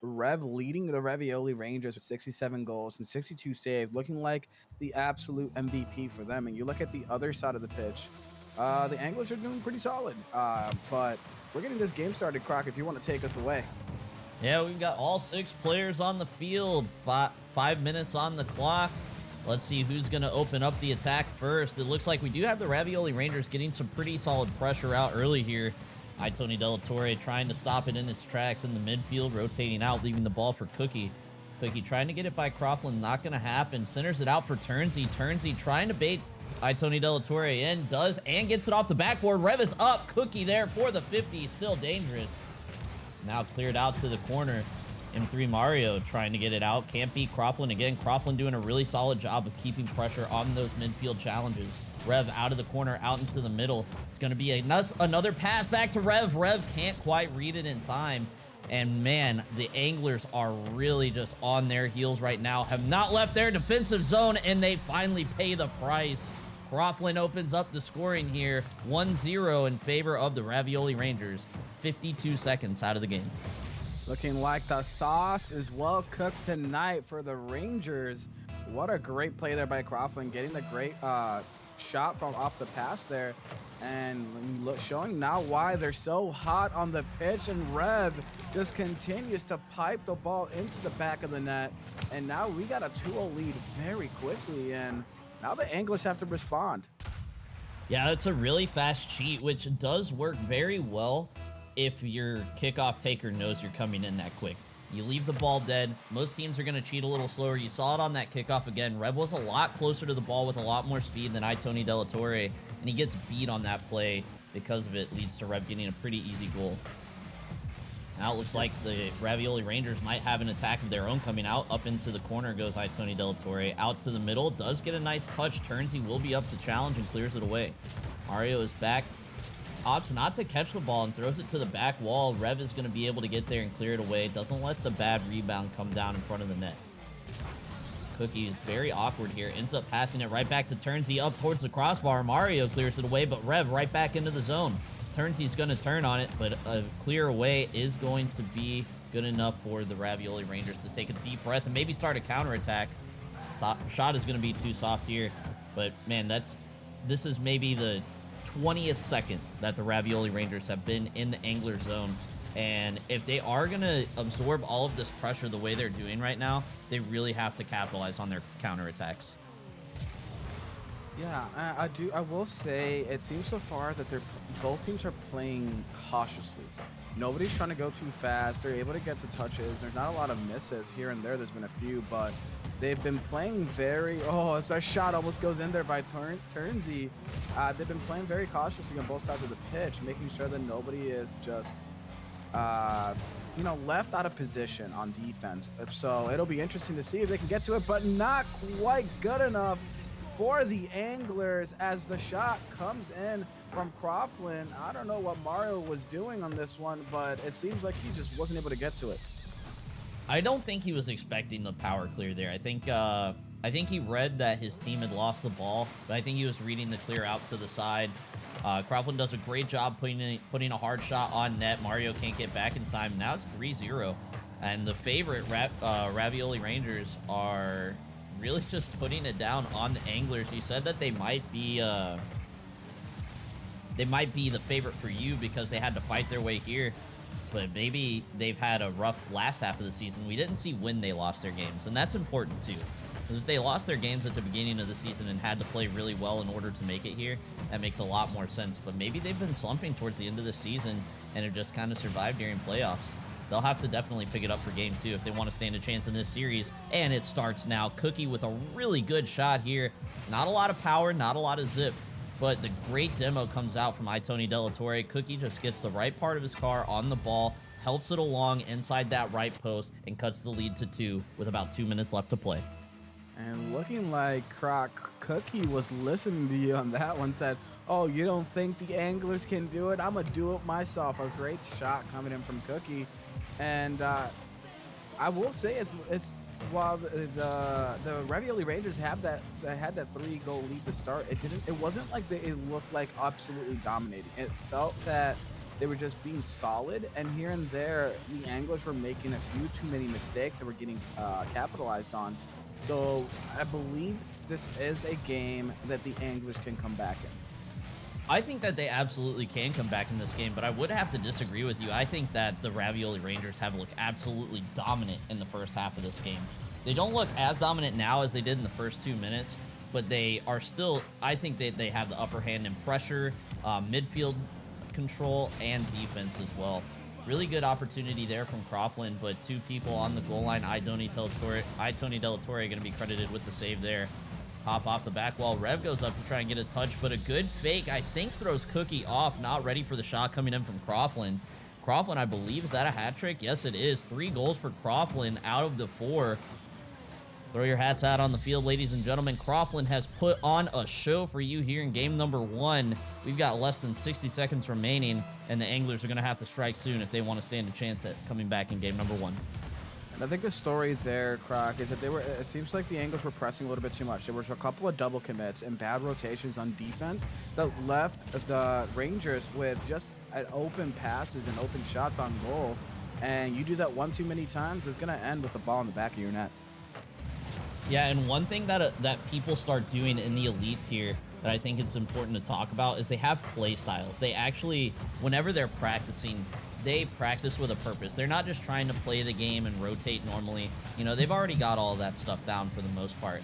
Rev leading the Ravioli Rangers with 67 goals and 62 saves, looking like the absolute MVP for them. And you look at the other side of the pitch, the Anglers are doing pretty solid. But we're getting this game started, Croc, if you want to take us away. Yeah, we've got all 6 players on the field, 5 minutes on the clock. Let's see who's going to open up the attack first. It looks like we do have the Ravioli Rangers getting some pretty solid pressure out early here. Tony Delatorre trying to stop it in its tracks in the midfield, rotating out, leaving the ball for Cookie. Cookie trying to get it by Croughlin, not going to happen. Centers it out for Turnsey. Turnsey trying to bait Tony Delatorre in, does, and gets it off the backboard. Rev is up. Cookie there for the 50, still dangerous. Now cleared out to the corner. M3 Mario trying to get it out. Can't beat Croughlin again. Croughlin doing a really solid job of keeping pressure on those midfield challenges. Rev out of the corner, out into the middle. It's going to be another pass back to Rev. Rev can't quite read it in time. And man, the Anglers are really just on their heels right now. Have not left their defensive zone, and they finally pay the price. Croughlin opens up the scoring here. 1-0 in favor of the Ravioli Rangers. 52 seconds out of the game. Looking like the sauce is well cooked tonight for the Rangers. What a great play there by Croughlin, getting the great shot from off the pass there, and showing now why they're so hot on the pitch. And Rev just continues to pipe the ball into the back of the net, and now we got a 2-0 lead very quickly, and now the Anglers have to respond. Yeah, that's a really fast cheat, which does work very well if your kickoff taker knows you're coming in that quick. You leave the ball dead. Most teams are going to cheat a little slower. You saw it on that kickoff again. Rev was a lot closer to the ball with a lot more speed than Tony Delatorre, and he gets beat on that play. Because of it, leads to Rev getting a pretty easy goal. Now it looks like the Ravioli Rangers might have an attack of their own coming out. Up into the corner goes Tony Delatorre. Out to the middle. Does get a nice touch. Turns. He will be up to challenge and clears it away. Mario is back. Opts not to catch the ball and throws it to the back wall. Rev is going to be able to get there and clear it away. Doesn't let the bad rebound come down in front of the net. Cookie is very awkward here. Ends up passing it right back to Turnsey up towards the crossbar. Mario clears it away, but Rev right back into the zone. Turnsey's going to turn on it, but a clear away is going to be good enough for the Ravioli Rangers to take a deep breath and maybe start a counterattack. Shot is going to be too soft here, but man, this is maybe the 20th second that the Ravioli Rangers have been in the Angler zone. And if they are going to absorb all of this pressure the way they're doing right now, they really have to capitalize on their counterattacks. Yeah, I will say it seems so far that both teams are playing cautiously. Nobody's trying to go too fast. They're able to get the touches. There's not a lot of misses here and there. There's been a few, but they've been playing very... Oh, it's a shot almost goes in there by Turnsey. They've been playing very cautiously on both sides of the pitch, making sure that nobody is just, left out of position on defense. So it'll be interesting to see if they can get to it, but not quite good enough for the Anglers as the shot comes in from Croughlin. I don't know what Mario was doing on this one, but it seems like he just wasn't able to get to it. I don't think he was expecting the power clear there. I think he read that his team had lost the ball, but I think he was reading the clear out to the side. Croughlin does a great job putting a hard shot on net. Mario can't get back in time. Now it's 3-0, and the favorite Ravioli Rangers are really just putting it down on the Anglers. You said that they might be the favorite for you because they had to fight their way here, but maybe they've had a rough last half of the season. We didn't see when they lost their games, and that's important too. Because if they lost their games at the beginning of the season and had to play really well in order to make it here, that makes a lot more sense. But maybe they've been slumping towards the end of the season and have just kind of survived during playoffs. They'll have to definitely pick it up for game 2 if they want to stand a chance in this series. And it starts now. Cookie with a really good shot here. Not a lot of power, not a lot of zip, but the great demo comes out from Tony Delatorre. Cookie just gets the right part of his car on the ball, helps it along inside that right post, and cuts the lead to 2 with about 2 minutes left to play. And looking like Croc, Cookie was listening to you on that one, said, oh, you don't think the Anglers can do it? I'm going to do it myself. A great shot coming in from Cookie. And I will say, it's while the Ravioli Rangers had that 3-goal lead to start, it wasn't like it looked like absolutely dominating. It felt that They were just being solid, and here and there, the Anglers were making a few too many mistakes that were getting capitalized on. So I believe this is a game that the Anglers can come back in. I think that they absolutely can come back in this game, but I would have to disagree with you. I think that the Ravioli Rangers have looked absolutely dominant in the first half of this game. They don't look as dominant now as they did in the first 2 minutes, but they are still, I think that they have the upper hand in pressure, midfield control, and defense as well. Really good opportunity there from Croughlin, but two people on the goal line. Tony Delatorre going to be credited with the save there. Hop off the back wall. Rev goes up to try and get a touch, but a good fake, I think, throws Cookie off. Not ready for the shot coming in from Croughlin. Croughlin, I believe, is that a hat trick? Yes, it is. 3 goals for Croughlin out of the 4. Throw your hats out on the field, ladies and gentlemen. Croughlin has put on a show for you here in game number 1. We've got less than 60 seconds remaining, and the Anglers are going to have to strike soon if they want to stand a chance at coming back in game number 1. And I think the story there, Croc, is that it seems like the Anglers were pressing a little bit too much. There was a couple of double commits and bad rotations on defense that left the Rangers with just an open passes and open shots on goal. And you do that one too many times, it's going to end with the ball in the back of your net. Yeah, and one thing that people start doing in the elite tier that I think it's important to talk about is they have play styles. They actually, whenever they're practicing, they practice with a purpose. They're not just trying to play the game and rotate normally. You know, they've already got all of that stuff down for the most part.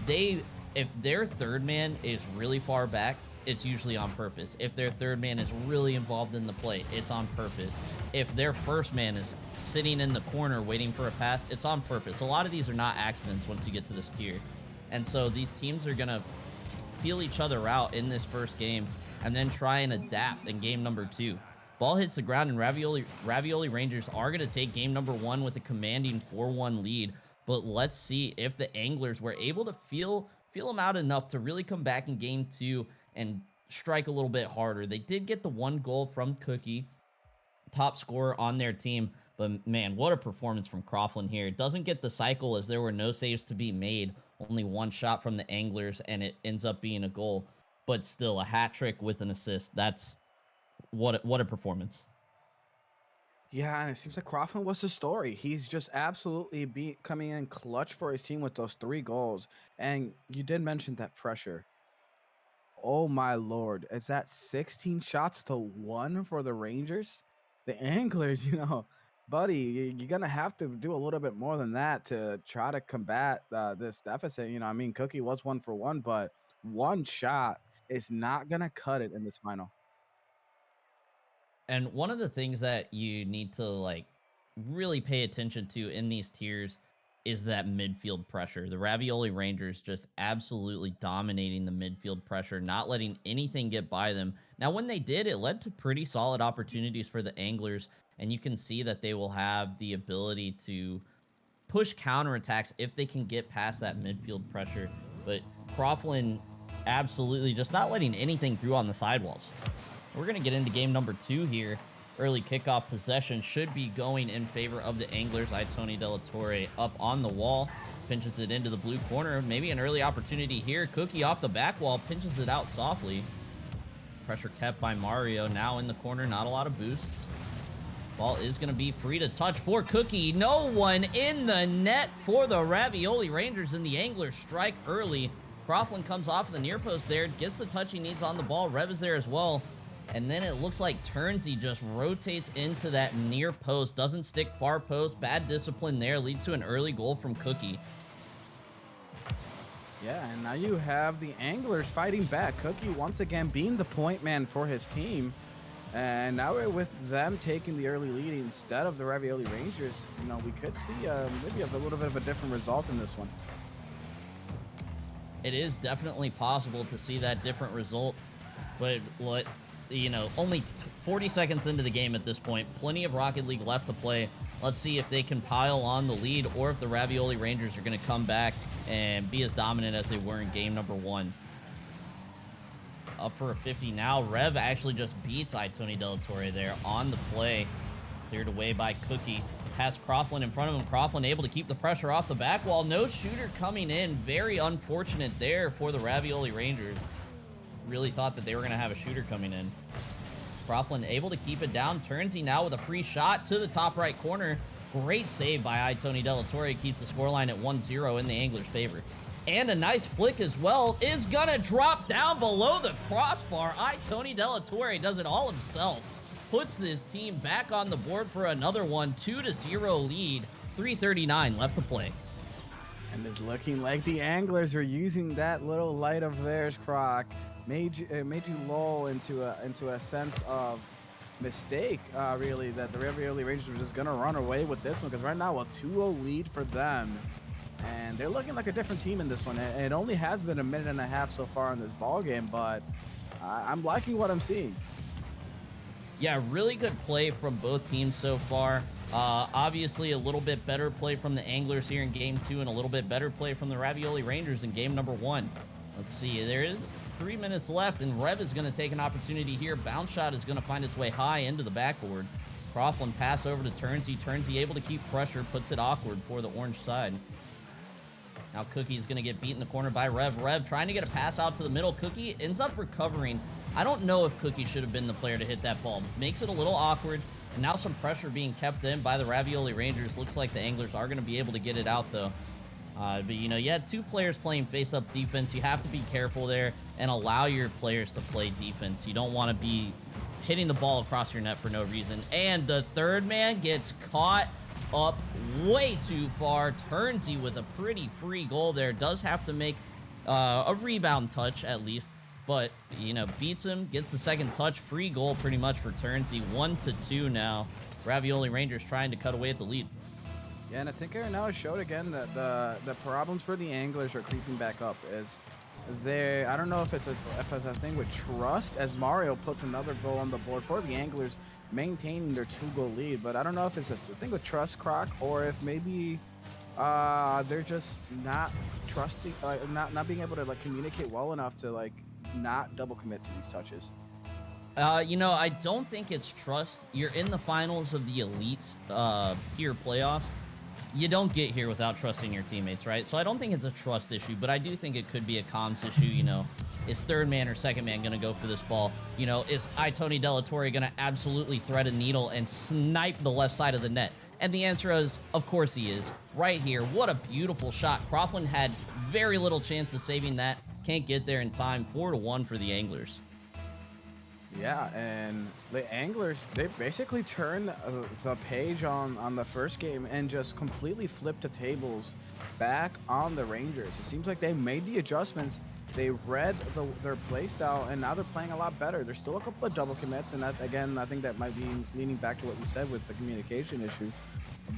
If their third man is really far back, it's usually on purpose. If their third man is really involved in the play, it's on purpose. If their first man is sitting in the corner waiting for a pass, it's on purpose. A lot of these are not accidents once you get to this tier. And so these teams are going to feel each other out in this first game and then try and adapt in game number 2. Ball hits the ground, and Ravioli Rangers are going to take game number 1 with a commanding 4-1 lead. But let's see if the Anglers were able to feel them out enough to really come back in game 2 and strike a little bit harder. They did get the 1 goal from Cookie, top scorer on their team. But man, what a performance from Croughlin here. It doesn't get the cycle as there were no saves to be made. Only 1 shot from the Anglers, and it ends up being a goal. But still, a hat trick with an assist. That's what a performance. Yeah, and it seems like Croughlin was the story. He's just absolutely coming in clutch for his team with those 3 goals. And you did mention that pressure. Oh my lord, is that 16 shots to 1 for the Rangers? The Anglers, buddy, you're gonna have to do a little bit more than that to try to combat this deficit. I mean, Cookie was 1 for 1, but 1 shot is not gonna cut it in this final. And one of the things that you need to really pay attention to in these tiers is that midfield pressure. The Ravioli Rangers just absolutely dominating the midfield pressure, not letting anything get by them. Now, when they did, it led to pretty solid opportunities for the Anglers, and you can see that they will have the ability to push counterattacks if they can get past that midfield pressure. But Croughlin absolutely just not letting anything through on the sidewalls. We're going to get into game number 2 here. Early kickoff possession should be going in favor of the Anglers. Tony Delatorre up on the wall, pinches it into the blue corner. Maybe an early opportunity here. Cookie off the back wall, pinches it out softly. Pressure kept by Mario. Now in the corner, not a lot of boost. Ball is going to be free to touch for Cookie. No one in the net for the Ravioli Rangers, and the Anglers strike early. Croughlin comes off the near post there, gets the touch he needs on the ball. Rev is there as well. And then it looks like Turnsey just rotates into that near post. Doesn't stick far post. Bad discipline there. Leads to an early goal from Cookie. Yeah, and now you have the Anglers fighting back. Cookie once again being the point man for his team. And now with them taking the early lead instead of the Ravioli Rangers, we could see maybe a little bit of a different result in this one. It is definitely possible to see that different result. But only 40 seconds into the game at this point. Plenty of Rocket League left to play. Let's see if they can pile on the lead or if the Ravioli Rangers are going to come back and be as dominant as they were in game number 1. Up for a 50 now. Rev actually just beats Tony Delatorre there on the play. Cleared away by Cookie. Past Croughlin in front of him. Croughlin able to keep the pressure off the back wall. No shooter coming in. Very unfortunate there for the Ravioli Rangers. Really thought that they were going to have a shooter coming in. Croughlin able to keep it down. Turnsey now with a free shot to the top right corner. Great save by Tony Delatorre. Keeps the scoreline at 1-0 in the Anglers' favor. And a nice flick as well is gonna drop down below the crossbar. Tony Delatorre does it all himself. Puts this team back on the board for another one. 2-0 lead. 3:39 left to play. And it's looking like the Anglers are using that little light of theirs, Croc. Made you lull into a sense of mistake, really, that the Ravioli Rangers were just gonna run away with this one, because right now a 2-0 lead for them, and they're looking like a different team in this one. It only has been a minute and a half so far in this ball game, but I'm liking what I'm seeing. Yeah, really good play from both teams so far. Obviously, a little bit better play from the Anglers here in Game 2, and a little bit better play from the Ravioli Rangers in Game number 1. Let's see, there is 3 minutes left, and Rev is going to take an opportunity here. Bounce shot is going to find its way high into the backboard. Croughlin pass over to Turnsey. Turnsey able to keep pressure, puts it awkward for the orange side. Now Cookie is going to get beat in the corner by Rev. Rev trying to get a pass out to the middle. Cookie ends up recovering. I don't know if Cookie should have been the player to hit that ball. Makes it a little awkward. And now some pressure being kept in by the Ravioli Rangers. Looks like the Anglers are going to be able to get it out, though. But, you know, you had two players playing face-up defense. You have to be careful there and allow your players to play defense. You don't want to be hitting the ball across your net for no reason. And the third man gets caught up way too far. Turnsey with a pretty free goal there. Does have to make a rebound touch at least. But, you know, beats him, gets the second touch. Free goal pretty much for Turnsey. 1-2 now. Ravioli Rangers trying to cut away at the lead. Yeah, and I think right now it showed again that the problems for the Anglers are creeping back up. I don't know if it's a thing with trust, as Mario puts another goal on the board for the Anglers, maintaining their 2-goal lead. But I don't know if it's a thing with trust, Croc, or if maybe they're just not trusting, not being able to like communicate well enough to like not double commit to these touches. You know, I don't think it's trust. You're in the finals of the elites tier playoffs. You don't get here without trusting your teammates, right? So I don't think it's a trust issue, but I do think it could be a comms issue. You know, is third man or second man going to go for this ball? You know, is Tony Delatorre going to absolutely thread a needle and snipe the left side of the net? And the answer is, of course he is. Right here, what a beautiful shot. Croughlin had very little chance of saving that. Can't get there in time. 4-1 for the Anglers. Yeah, and the Anglers, they basically turned the page on the first game and just completely flipped the tables back on the Rangers. It seems like they made the adjustments, they read their play style, and now they're playing a lot better. There's still a couple of double commits, and that, again, I think that might be leaning back to what you said with the communication issue.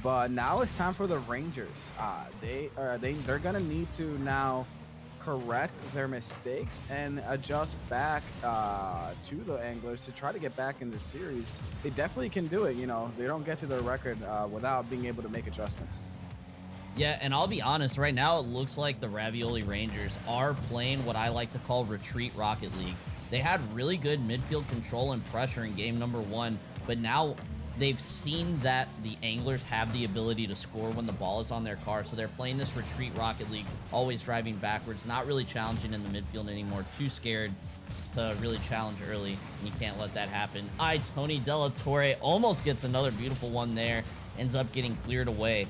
But now it's time for the Rangers. They're gonna need to now correct their mistakes and adjust back to the Anglers to try to get back in the series. They definitely can do it. You know, they don't get to their record without being able to make adjustments. Yeah, and I'll be honest, right now it looks like the Ravioli Rangers are playing what I like to call Retreat Rocket League. They had really good midfield control and pressure in game number 1, but now they've seen that the Anglers have the ability to score when the ball is on their car, so they're playing this Retreat Rocket League, always driving backwards, not really challenging in the midfield anymore, too scared to really challenge early, and you can't let that happen. Tony Delatorre almost gets another beautiful one there, ends up getting cleared away.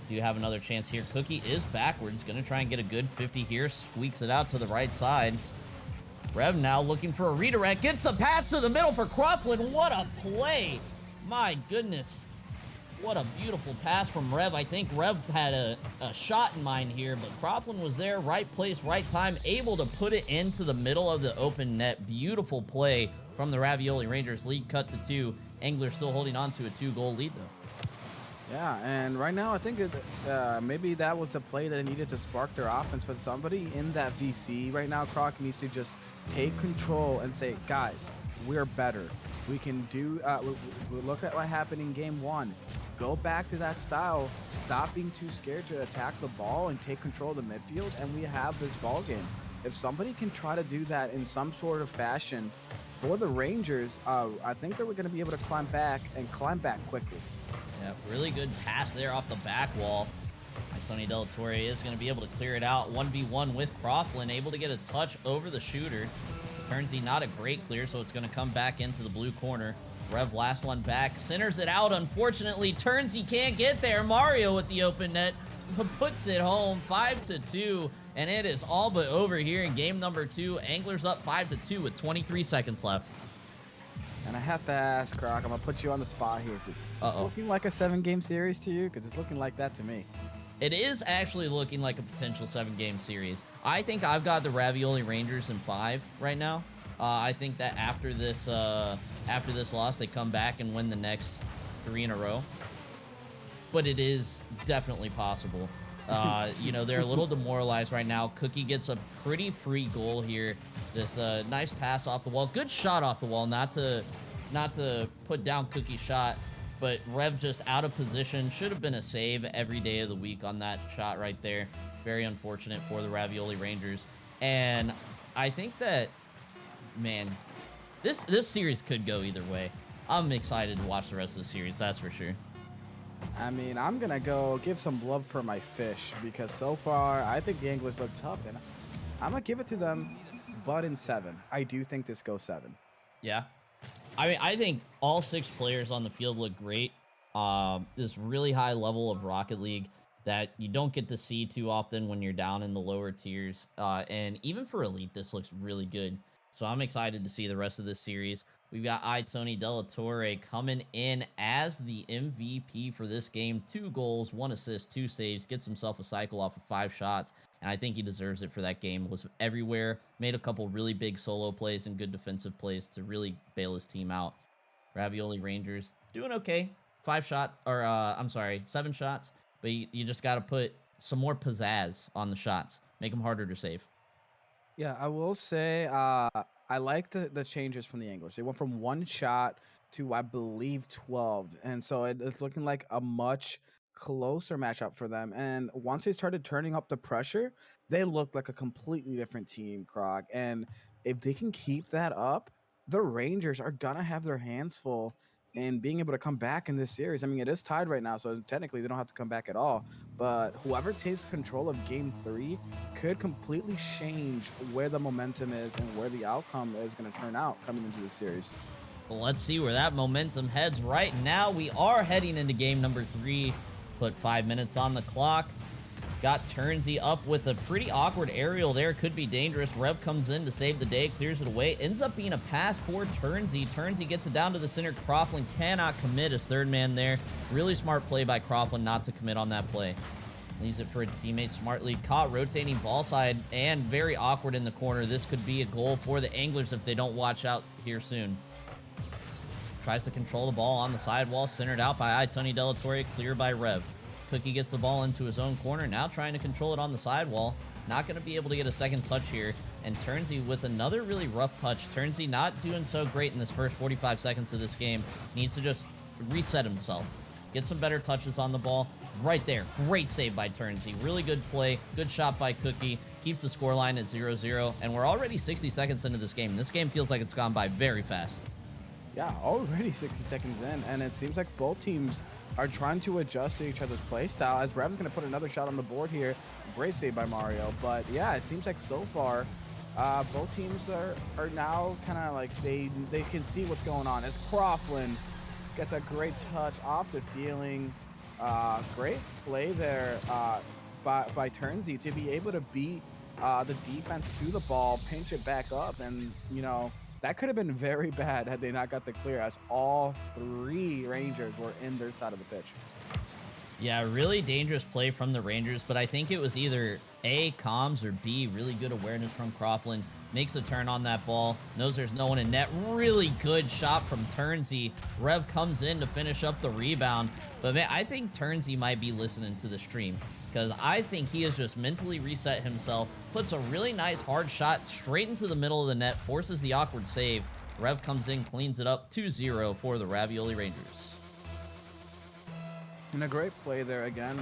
Do have another chance here. Cookie is backwards, gonna try and get a good 50 here, squeaks it out to the right side. Rev now looking for a redirect, gets the pass to the middle for Croughlin. What a play! My goodness, what a beautiful pass from Rev. I think Rev had a shot in mind here, but Croughlin was there, right place, right time, able to put it into the middle of the open net. Beautiful play from the Ravioli Rangers. Lead cut to 2. Anglers still holding on to a 2-goal lead, though. Yeah, and right now I think maybe that was a play that needed to spark their offense, but somebody in that VC right now, Croc, needs to just take control and say, guys, we're better. We can do, look at what happened in game 1. Go back to that style. Stop being too scared to attack the ball and take control of the midfield, and we have this ball game. If somebody can try to do that in some sort of fashion for the Rangers, I think that we're going to be able to climb back quickly. Yeah, really good pass there off the back wall. Tony Delatorre is going to be able to clear it out. 1v1 with Croughlin, able to get a touch over the shooter. Turnsy, not a great clear, so it's going to come back into the blue corner. Rev, last one back, centers it out. Unfortunately, Turnsy can't get there. Mario with the open net puts it home, 5-2, and it is all but over here in game number 2. Anglers up 5-2 with 23 seconds left. And I have to ask, Croc, I'm going to put you on the spot here. Is this looking like a 7-game series to you? Because it's looking like that to me. It is actually looking like a potential 7-game series. I think I've got the Ravioli Rangers in 5 right now. I think that after this loss, they come back and win the next 3 in a row. But it is definitely possible. You know, they're a little demoralized right now. Cookie gets a pretty free goal here. Just a nice pass off the wall. Good shot off the wall. Not to put down Cookie's shot, but Rev just out of position. Should have been a save every day of the week on that shot right there. Very unfortunate for the Ravioli Rangers. And I think that, man, this series could go either way. I'm excited to watch the rest of the series, that's for sure. I mean, I'm going to go give some love for my fish because so far I think the Anglers look tough, and I'm going to give it to them, but in 7. I do think this goes 7. Yeah. I mean, I think all 6 players on the field look great. This really high level of Rocket League that you don't get to see too often when you're down in the lower tiers. And even for Elite, this looks really good. So I'm excited to see the rest of this series. We've got Tony Delatorre coming in as the MVP for this game. 2 goals, 1 assist, 2 saves, gets himself a cycle off of 5 shots. And I think he deserves it for that game. Was everywhere, made a couple really big solo plays and good defensive plays to really bail his team out. Ravioli Rangers doing okay. 5 shots, or I'm sorry, 7 shots. But you just got to put some more pizzazz on the shots. Make them harder to save. Yeah, I will say I like the changes from the Anglers. They went from 1 shot to, I believe, 12. And so it's looking like a much closer matchup for them. And once they started turning up the pressure, they looked like a completely different team, Croc. And if they can keep that up, the Rangers are going to have their hands full in being able to come back in this series. I mean, it is tied right now, so technically they don't have to come back at all. But whoever takes control of game 3 could completely change where the momentum is and where the outcome is going to turn out coming into the series. Well, let's see where that momentum heads right now. We are heading into game number 3. Put 5 minutes on the clock. Got Turnsy up with a pretty awkward aerial there. Could be dangerous. Rev comes in to save the day, clears it away. Ends up being a pass for Turnsy. Turnsy gets it down to the center. Croughlin cannot commit as third man there. Really smart play by Croughlin not to commit on that play. Leaves it for a teammate smartly. Caught rotating ball side and very awkward in the corner. This could be a goal for the Anglers if they don't watch out here soon. Tries to control the ball on the sidewall. Centered out by Tony Delatorre. Clear by Rev. Cookie gets the ball into his own corner. Now trying to control it on the sidewall. Not going to be able to get a second touch here. And Turnsy with another really rough touch. Turnsy not doing so great in this first 45 seconds of this game. Needs to just reset himself. Get some better touches on the ball. Right there. Great save by Turnsy. Really good play. Good shot by Cookie. Keeps the scoreline at 0-0. And we're already 60 seconds into this game. This game feels like it's gone by very fast. Yeah, already 60 seconds in, and it seems like both teams are trying to adjust to each other's play style, as Rev's going to put another shot on the board here. Great save by Mario. But yeah, it seems like so far, both teams are now kind of like they can see what's going on. As Croughlin gets a great touch off the ceiling. Great play there by Turnsy to be able to beat the defense to the ball, pinch it back up, and, you know, that could have been very bad had they not got the clear, as all 3 Rangers were in their side of the pitch. Yeah, really dangerous play from the Rangers, but I think it was either A, comms, or B, really good awareness from Croughlin. Makes a turn on that ball, knows there's no one in net. Really good shot from Turnsy. Rev comes in to finish up the rebound. But man, I think Turnsy might be listening to the stream, because I think he has just mentally reset himself, puts a really nice hard shot straight into the middle of the net, forces the awkward save. Rev comes in, cleans it up, 2-0 for the Ravioli Rangers. And a great play there again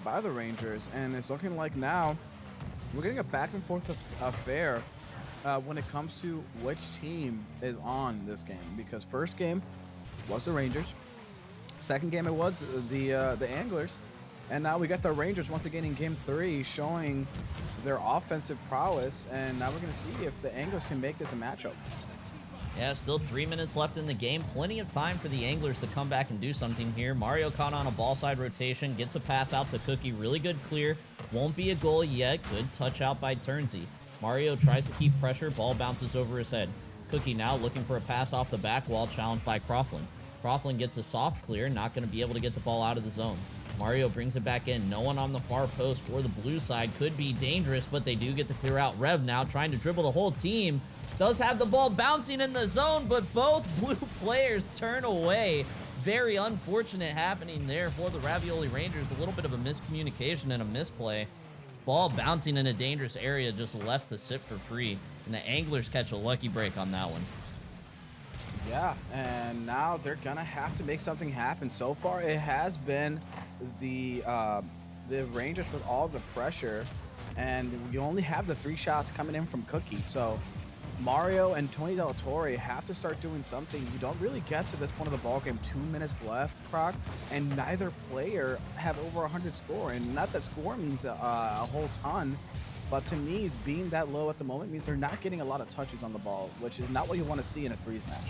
by the Rangers, and it's looking like now we're getting a back and forth affair when it comes to which team is on this game, because first game was the Rangers, second game it was the Anglers, And now we got the Rangers once again in game 3 showing their offensive prowess. And now we're going to see if the Anglers can make this a matchup. Yeah, still 3 minutes left in the game. Plenty of time for the Anglers to come back and do something here. Mario caught on a ball side rotation, gets a pass out to Cookie. Really good clear. Won't be a goal yet. Good touch out by Turnsey. Mario tries to keep pressure. Ball bounces over his head. Cookie now looking for a pass off the back wall, challenged by Croughlin. Croughlin gets a soft clear, not going to be able to get the ball out of the zone. Mario brings it back in. No one on the far post for the blue side. Could be dangerous, but they do get the clear out. Rev now trying to dribble the whole team. Does have the ball bouncing in the zone, but both blue players turn away. Very unfortunate happening there for the Ravioli Rangers. A little bit of a miscommunication and a misplay. Ball bouncing in a dangerous area, just left to sit for free. And the Anglers catch a lucky break on that one. Yeah, and now they're gonna have to make something happen. So far, it has been the Rangers with all the pressure, and you only have the 3 shots coming in from Cookie. So Mario and Tony Della Torre have to start doing something. You don't really get to this point of the ball game. 2 minutes left, Croc, and neither player have over 100 score. And not that score means a whole ton, but to me, being that low at the moment means they're not getting a lot of touches on the ball, which is not what you want to see in a threes match.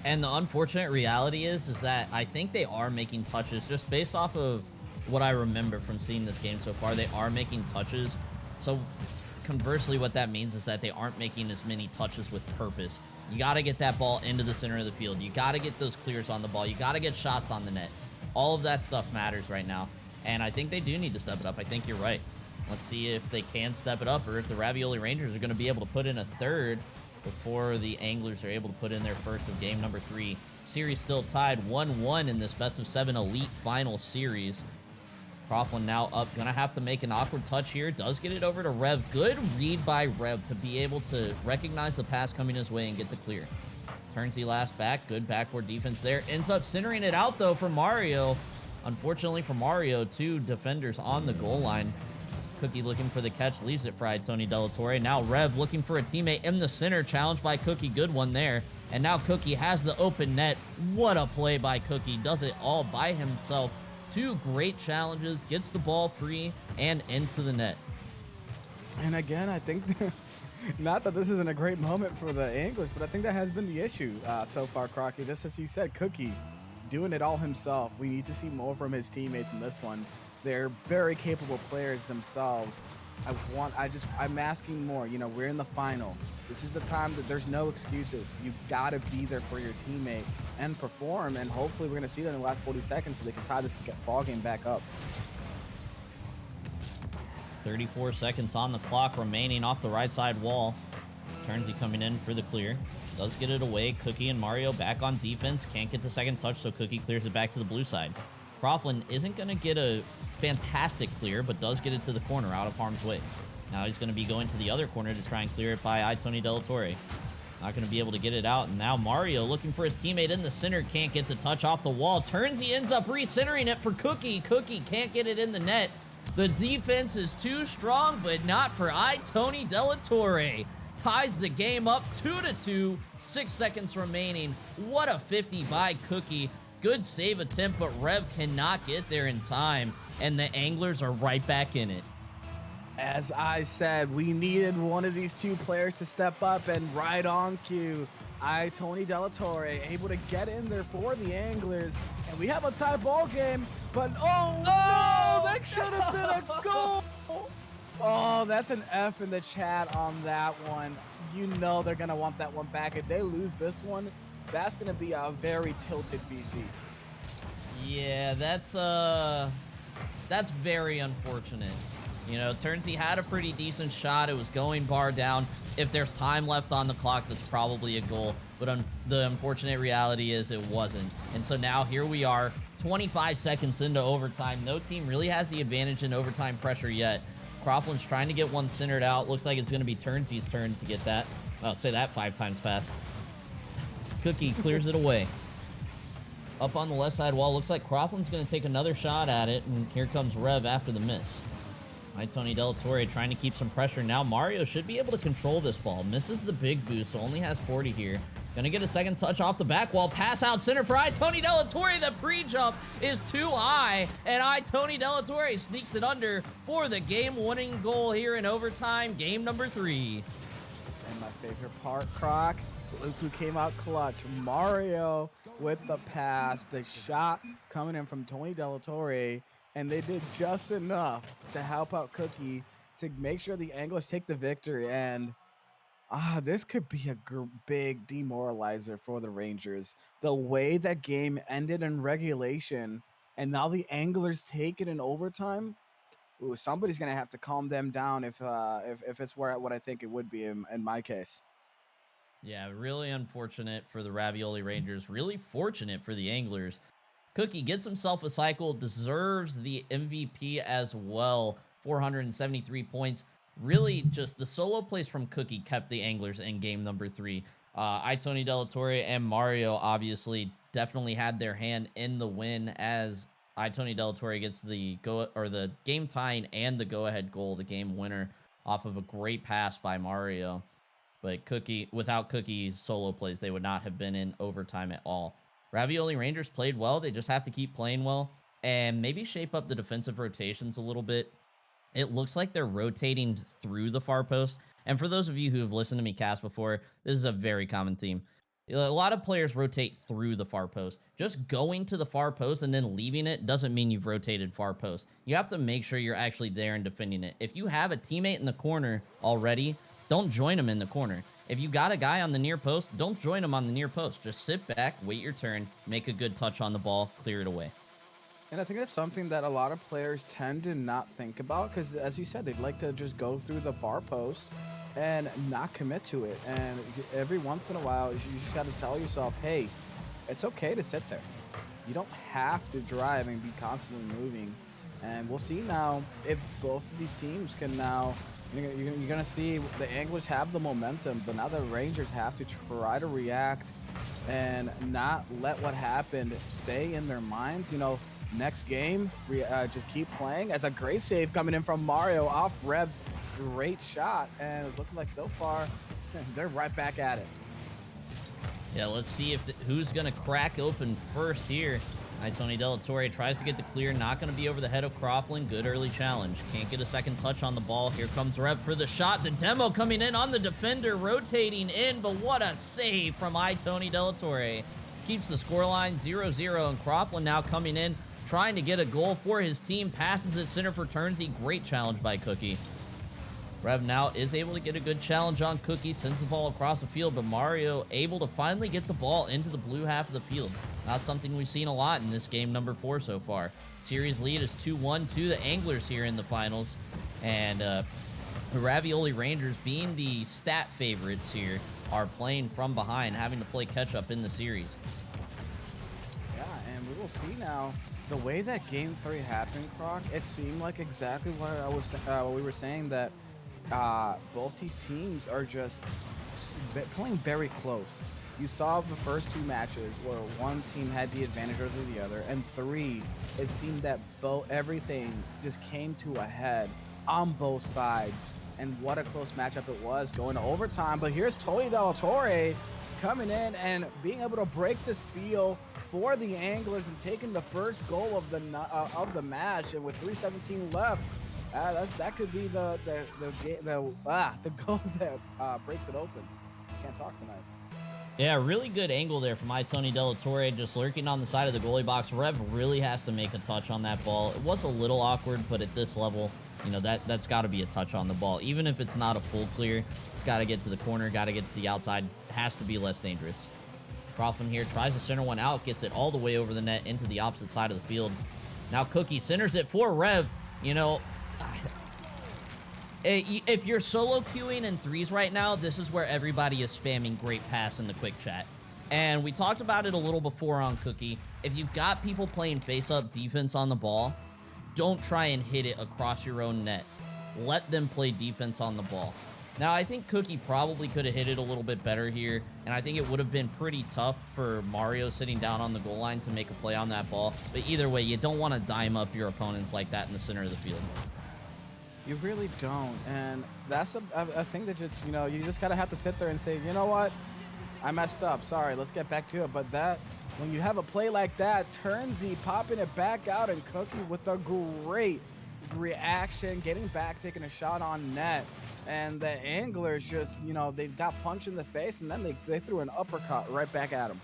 And the unfortunate reality is that I think they are making touches just based off of what I remember from seeing this game so far. They are making touches. So conversely, what that means is that they aren't making as many touches with purpose. You got to get that ball into the center of the field. You got to get those clears on the ball. You got to get shots on the net. All of that stuff matters right now. And I think they do need to step it up. I think you're right. Let's see if they can step it up, or if the Ravioli Rangers are going to be able to put in a third before the Anglers are able to put in their first of game number 3. Series still tied 1-1 in this best-of-7 elite final series. Croughlin now up, gonna have to make an awkward touch here. Does get it over to Rev. Good read by Rev to be able to recognize the pass coming his way and get the clear. Turns the last back. Good backboard defense there. Ends up centering it out, though, for Mario. Unfortunately for Mario, 2 defenders on the goal line. Cookie looking for the catch, leaves it fried. Tony Della Torre. Now Rev looking for a teammate in the center, challenged by Cookie. Good one there. And now Cookie has the open net. What a play by Cookie. Does it all by himself. 2 great challenges, gets the ball free and into the net. And again, I think, not that this isn't a great moment for the Anglers, but I think that has been the issue so far, Crocky. Just as he said, Cookie doing it all himself. We need to see more from his teammates in this one. They're very capable players themselves. I'm asking more. You know, we're in the final. This is the time that there's no excuses. You gotta be there for your teammate and perform, and hopefully we're gonna see that in the last 40 seconds so they can tie this ball game back up. 34 seconds on the clock remaining off the right side wall. Turnsey coming in for the clear. Does get it away. Cookie and Mario back on defense. Can't get the second touch, so Cookie clears it back to the blue side. Croughlin isn't going to get a fantastic clear, but does get it to the corner out of harm's way. Now he's going to be going to the other corner to try and clear it by Tony Della Torre. Not going to be able to get it out. And now Mario looking for his teammate in the center. Can't get the touch off the wall. Turnsey ends up re-centering it for Cookie. Cookie can't get it in the net. The defense is too strong, but not for Tony Della Torre. Ties the game up 2-2. 6 seconds remaining. What a 50 by Cookie. Good save attempt, but Rev cannot get there in time. And the Anglers are right back in it. As I said, we needed one of these 2 players to step up, and right on cue, Tony Della Torre able to get in there for the Anglers. And we have a tie ball game, but oh no, that should have been a goal. Oh, that's an F in the chat on that one. You know they're gonna want that one back. If they lose this one, that's gonna be a very tilted VC. Yeah, that's very unfortunate. You know, Turnsey had a pretty decent shot. It was going bar down. If there's time left on the clock, that's probably a goal. But the unfortunate reality is it wasn't. And so now here we are, 25 seconds into overtime. No team really has the advantage in overtime pressure yet. Croughtlin's trying to get one centered out. Looks like it's going to be Turnsey's turn to get that. I'll say that 5 times fast. Cookie clears it away. Up on the left side wall, looks like Croughtlin's going to take another shot at it, and here comes Rev after the miss. Tony Della Torre trying to keep some pressure. Now Mario should be able to control this ball. Misses the big boost, so only has 40 here. Gonna get a second touch off the back wall. Pass out center for Tony Delatorre. The pre-jump is too high, and Tony Delatorre sneaks it under for the game-winning goal here in overtime, game number 3. And my favorite part, Croc, look who came out clutch. Mario with the pass, the shot coming in from Tony Delatorre, and they did just enough to help out Cookie to make sure the Anglers take the victory. And this could be a big demoralizer for the Rangers. The way that game ended in regulation, and now the Anglers take it in overtime. Ooh, somebody's gonna have to calm them down if it's what I think it would be in my case. Yeah, really unfortunate for the Ravioli Rangers. Really fortunate for the Anglers. Cookie gets himself a cycle, deserves the MVP as well. 473 points. Really, just the solo plays from Cookie kept the Anglers in game number 3. Tony Delatorre and Mario obviously definitely had their hand in the win, as Tony Delatorre gets the the game tying and the go-ahead goal, the game winner, off of a great pass by Mario. But without Cookie's solo plays, they would not have been in overtime at all. Ravioli Rangers played well. They just have to keep playing well and maybe shape up the defensive rotations a little bit. It looks like they're rotating through the far post. And for those of you who have listened to me cast before, this is a very common theme. A lot of players rotate through the far post. Just going to the far post and then leaving it doesn't mean you've rotated far post. You have to make sure you're actually there and defending it. If you have a teammate in the corner already, don't join him in the corner. If you got a guy on the near post, don't join him on the near post. Just sit back, wait your turn, make a good touch on the ball, clear it away. And I think that's something that a lot of players tend to not think about, because as you said, they'd like to just go through the far post and not commit to it. And every once in a while, you just got to tell yourself, hey, it's okay to sit there. You don't have to drive and be constantly moving. And we'll see now if both of these teams can now, you're going to see the Anglers have the momentum, but now the Rangers have to try to react and not let what happened stay in their minds. Next game, just keep playing. As a great save coming in from Mario off Rev's great shot, and it's looking like so far they're right back at it. Yeah, let's see if who's gonna crack open first here. Tony Delatorre tries to get the clear, not gonna be over the head of Croughlin. Good early challenge. Can't get a second touch on the ball. Here comes Rev for the shot. The demo coming in on the defender, rotating in, but what a save from Tony Delatorre. Keeps the scoreline 0-0, and Croughlin now coming in, trying to get a goal for his team. Passes it center for Turnsey. Great challenge by Cookie. Rev now is able to get a good challenge on Cookie, sends the ball across the field, but Mario able to finally get the ball into the blue half of the field. Not something we've seen a lot in this game number 4 so far. Series lead is 2-1 to the Anglers here in the finals. And the Ravioli Rangers, being the stat favorites here, are playing from behind, having to play catch up in the series. Yeah, and we will see now. The way that Game 3 happened, Croc, it seemed like exactly what we were saying, that both these teams are just playing very close. You saw the first 2 matches where one team had the advantage over the other, and 3, it seemed that everything just came to a head on both sides. And what a close matchup it was going to overtime. But here's Tony Delatorre coming in and being able to break the seal for the Anglers and taking the first goal of the match. And with 3:17 left, that could be the goal that breaks it open. Can't talk tonight. Yeah, really good angle there from Tony Delatorre, just lurking on the side of the goalie box. Rev really has to make a touch on that ball. It was a little awkward, but at this level, that's got to be a touch on the ball. Even if it's not a full clear, it's got to get to the corner, got to get to the outside. Has to be less dangerous. Croughlin here tries to center one out, gets it all the way over the net into the opposite side of the field. Now Cookie centers it for Rev. If you're solo queuing in 3s right now, this is where everybody is spamming great pass in the quick chat. And we talked about it a little before on Cookie. If you've got people playing face-up defense on the ball, don't try and hit it across your own net. Let them play defense on the ball. Now, I think Cookie probably could have hit it a little bit better here, and I think it would have been pretty tough for Mario sitting down on the goal line to make a play on that ball. But either way, you don't want to dime up your opponents like that in the center of the field. You really don't, and that's a thing that just, you just gotta have to sit there and say, you know what? I messed up. Sorry. Let's get back to it. But that, when you have a play like that, Turnsy popping it back out and Cookie with a great reaction, getting back, taking a shot on net. And the anglers just, they got punched in the face and then they threw an uppercut right back at him.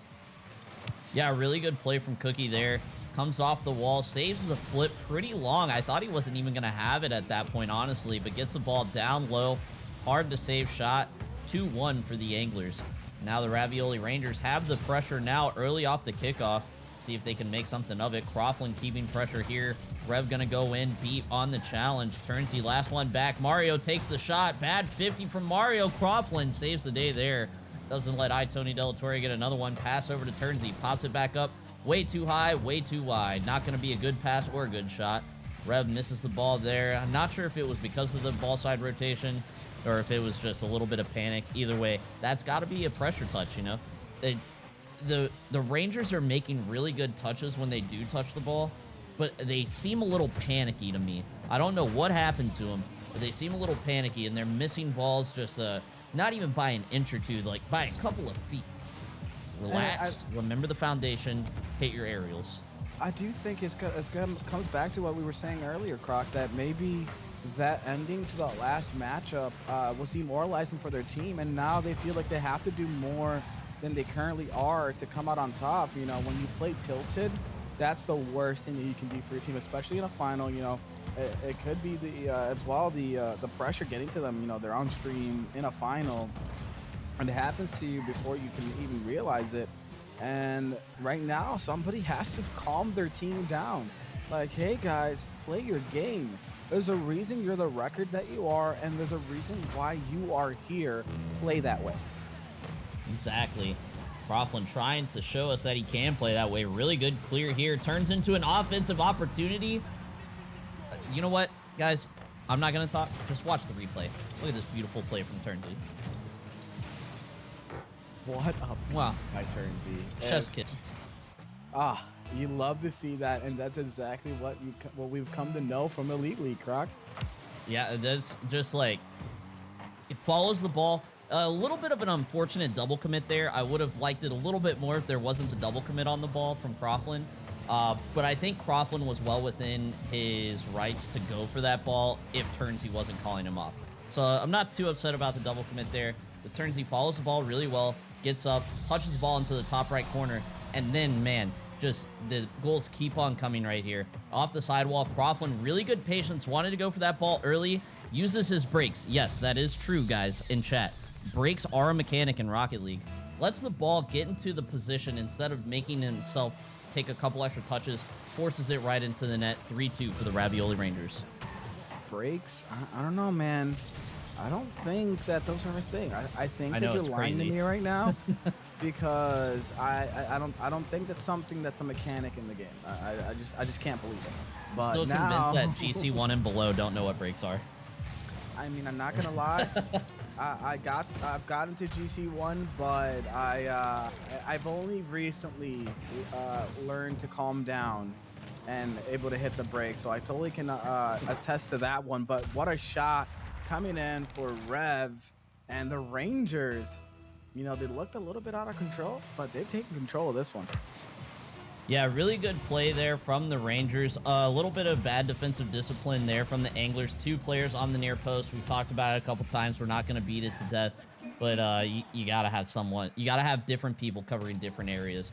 Yeah, really good play from Cookie there. Comes off the wall, saves the flip pretty long. I thought he wasn't even going to have it at that point, honestly, but gets the ball down low. Hard to save shot. 2-1 for the Anglers. Now the Ravioli Rangers have the pressure now early off the kickoff. See if they can make something of it. Croughlin keeping pressure here. Rev going to go in, beat on the challenge. Turnsy, last one back. Mario takes the shot. Bad 50 from Mario. Croughlin saves the day there. Doesn't let Tony Delatorre get another one. Pass over to Turnsy. Pops it back up. Way too high, way too wide. Not going to be a good pass or a good shot. Rev misses the ball there. I'm not sure if it was because of the ball side rotation or if it was just a little bit of panic. Either way, that's got to be a pressure touch, you know? The Rangers are making really good touches when they do touch the ball, but they seem a little panicky to me. I don't know what happened to them, but they seem a little panicky, and they're missing balls just not even by an inch or two, like by a couple of feet. Relax. Remember the foundation. Hit your aerials. I do think it comes back to what we were saying earlier, Croc, that maybe that ending to the last matchup was demoralizing for their team, and now they feel like they have to do more than they currently are to come out on top. You know, when you play tilted, that's the worst thing that you can do for your team, especially in a final. You know, it could be the pressure getting to them. You know, they're on stream in a final, and it happens to you before you can even realize it. And right now, somebody has to calm their team down. Like, hey guys, play your game. There's a reason you're the record that you are, and there's a reason why you are here. Play that way. Exactly. Croughlin trying to show us that he can play that way. Really good clear here. Turns into an offensive opportunity. You know what, guys? I'm not going to talk. Just watch the replay. Look at this beautiful play from Turnsy. What up? Wow. By Turnsy. Chef's kitchen. You love to see that, and that's exactly what we've come to know from Elite League, Croc. Yeah, that's just like, it follows the ball. A little bit of an unfortunate double commit there. I would have liked it a little bit more if there wasn't the double commit on the ball from Croughlin. But I think Croughlin was well within his rights to go for that ball if Turnsy wasn't calling him off. So I'm not too upset about the double commit there. The Turnsy follows the ball really well, gets up, touches the ball into the top right corner, and then, man, just the goals keep on coming right here. Off the sidewall, Croughlin, really good patience, wanted to go for that ball early, uses his brakes. Yes, that is true, guys, in chat. Brakes are a mechanic in Rocket League. Lets the ball get into the position instead of making himself take a couple extra touches, forces it right into the net. 3-2 for the Ravioli Rangers. Brakes? I don't know, man. I don't think that those are a thing. I think that you're lying to me right now because I don't think that's something that's a mechanic in the game. I just can't believe it. But still convinced that GC1 and below don't know what brakes are. I mean, I'm not gonna lie. I've gotten to GC1, but I've only recently learned to calm down and able to hit the brakes, so I totally can attest to that one. But what a shot coming in for Rev and the Rangers. You know, they looked a little bit out of control, but they've taken control of this one. Yeah, really good play there from the Rangers. A little bit of bad defensive discipline there from the Anglers. 2 players on the near post. We've talked about it a couple times. We're not going to beat it to death, but you got to have someone. You got to have different people covering different areas.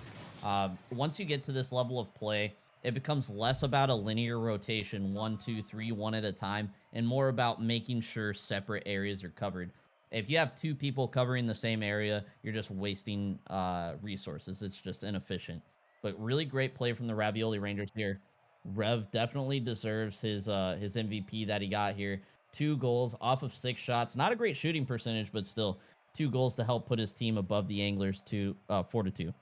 Once you get to this level of play, it becomes less about a linear rotation, 1, 2, 3, one at a time, and more about making sure separate areas are covered. If you have 2 people covering the same area, you're just wasting resources. It's just inefficient. But really great play from the Ravioli Rangers here. Rev definitely deserves his MVP that he got here. 2 goals off of 6 shots. Not a great shooting percentage, but still 2 goals to help put his team above the Anglers to 4-2.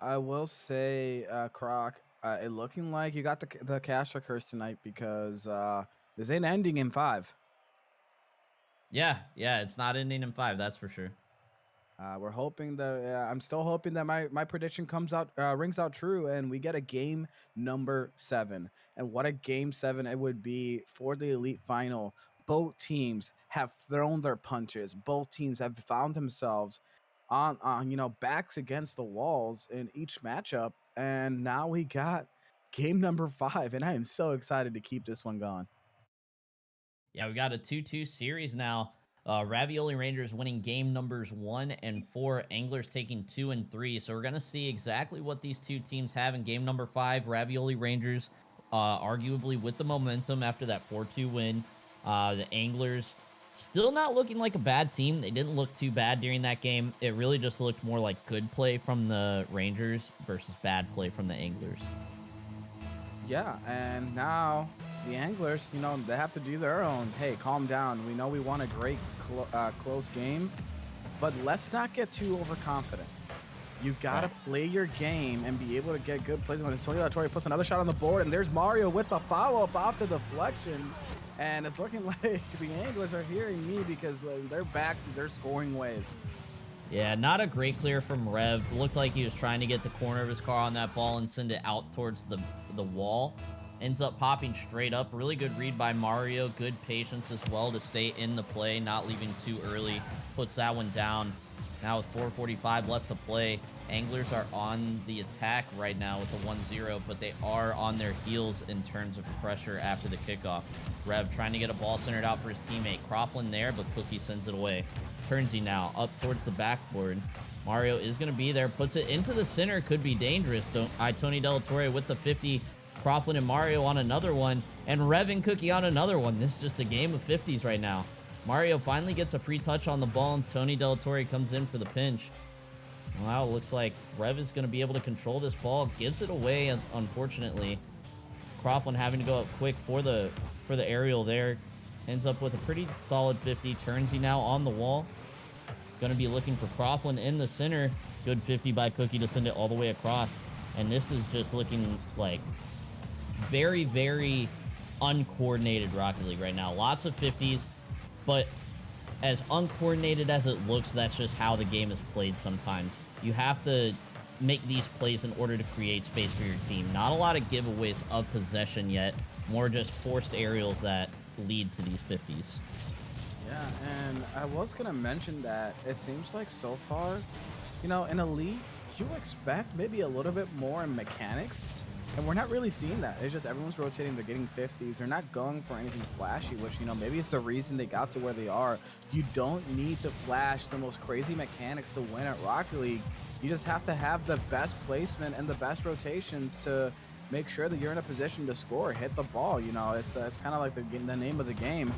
I will say, Croc, it looking like you got the cash curse tonight because this ain't ending in 5. Yeah, it's not ending in 5, that's for sure. We're hoping that I'm still hoping that my prediction comes out rings out true, and we get a game number 7. And what a game 7 it would be for the Elite Final. Both teams have thrown their punches. Both teams have found themselves on backs against the walls in each matchup, and now we got game number 5, and I am so excited to keep this one going. Yeah, we got a 2-2 series now. Ravioli Rangers winning game numbers 1 and 4. Anglers taking 2 and 3. So we're going to see exactly what these two teams have in game number 5. Ravioli Rangers, arguably with the momentum after that 4-2 win. The Anglers still not looking like a bad team. They didn't look too bad during that game. It really just looked more like good play from the Rangers versus bad play from the Anglers. Yeah, and now the Anglers, they have to do their own. Hey, calm down. We know we won a great close game, but let's not get too overconfident. You got to play your game and be able to get good plays. When Tony Latorre puts another shot on the board, and there's Mario with the follow-up off the deflection. And it's looking like the Anglers are hearing me because they're back to their scoring ways. Yeah, not a great clear from Rev. Looked like he was trying to get the corner of his car on that ball and send it out towards the wall. Ends up popping straight up. Really good read by Mario. Good patience as well to stay in the play, not leaving too early. Puts that one down. Now with 4:45 left to play, Anglers are on the attack right now with the 1-0, but they are on their heels in terms of pressure after the kickoff. Rev trying to get a ball centered out for his teammate. Croughlin there, but Cookie sends it away. Turnsy now up towards the backboard. Mario is going to be there, puts it into the center, could be dangerous. Tony Delatorre with the 50. Croughlin and Mario on another one, and Rev and Cookie on another one. This is just a game of 50s right now. Mario finally gets a free touch on the ball, and Tony Delatorre comes in for the pinch. Wow, looks like Rev is going to be able to control this ball. Gives it away, unfortunately. Croughlin having to go up quick for the aerial there. Ends up with a pretty solid 50. Turnsy now on the wall. Going to be looking for Croughlin in the center. Good 50 by Cookie to send it all the way across. And this is just looking like very, very uncoordinated Rocket League right now. Lots of 50s, but as uncoordinated as it looks, that's just how the game is played sometimes. You have to make these plays in order to create space for your team. Not a lot of giveaways of possession yet, more just forced aerials that lead to these 50s. Yeah, and I was going to mention that it seems like so far, in Elite, you expect maybe a little bit more in mechanics, and we're not really seeing that. It's just everyone's rotating, they're getting 50s, they're not going for anything flashy, which, maybe it's the reason they got to where they are. You don't need to flash the most crazy mechanics to win at Rocket League. You just have to have the best placement and the best rotations to make sure that you're in a position to score, hit the ball. It's kind of like the name of the game.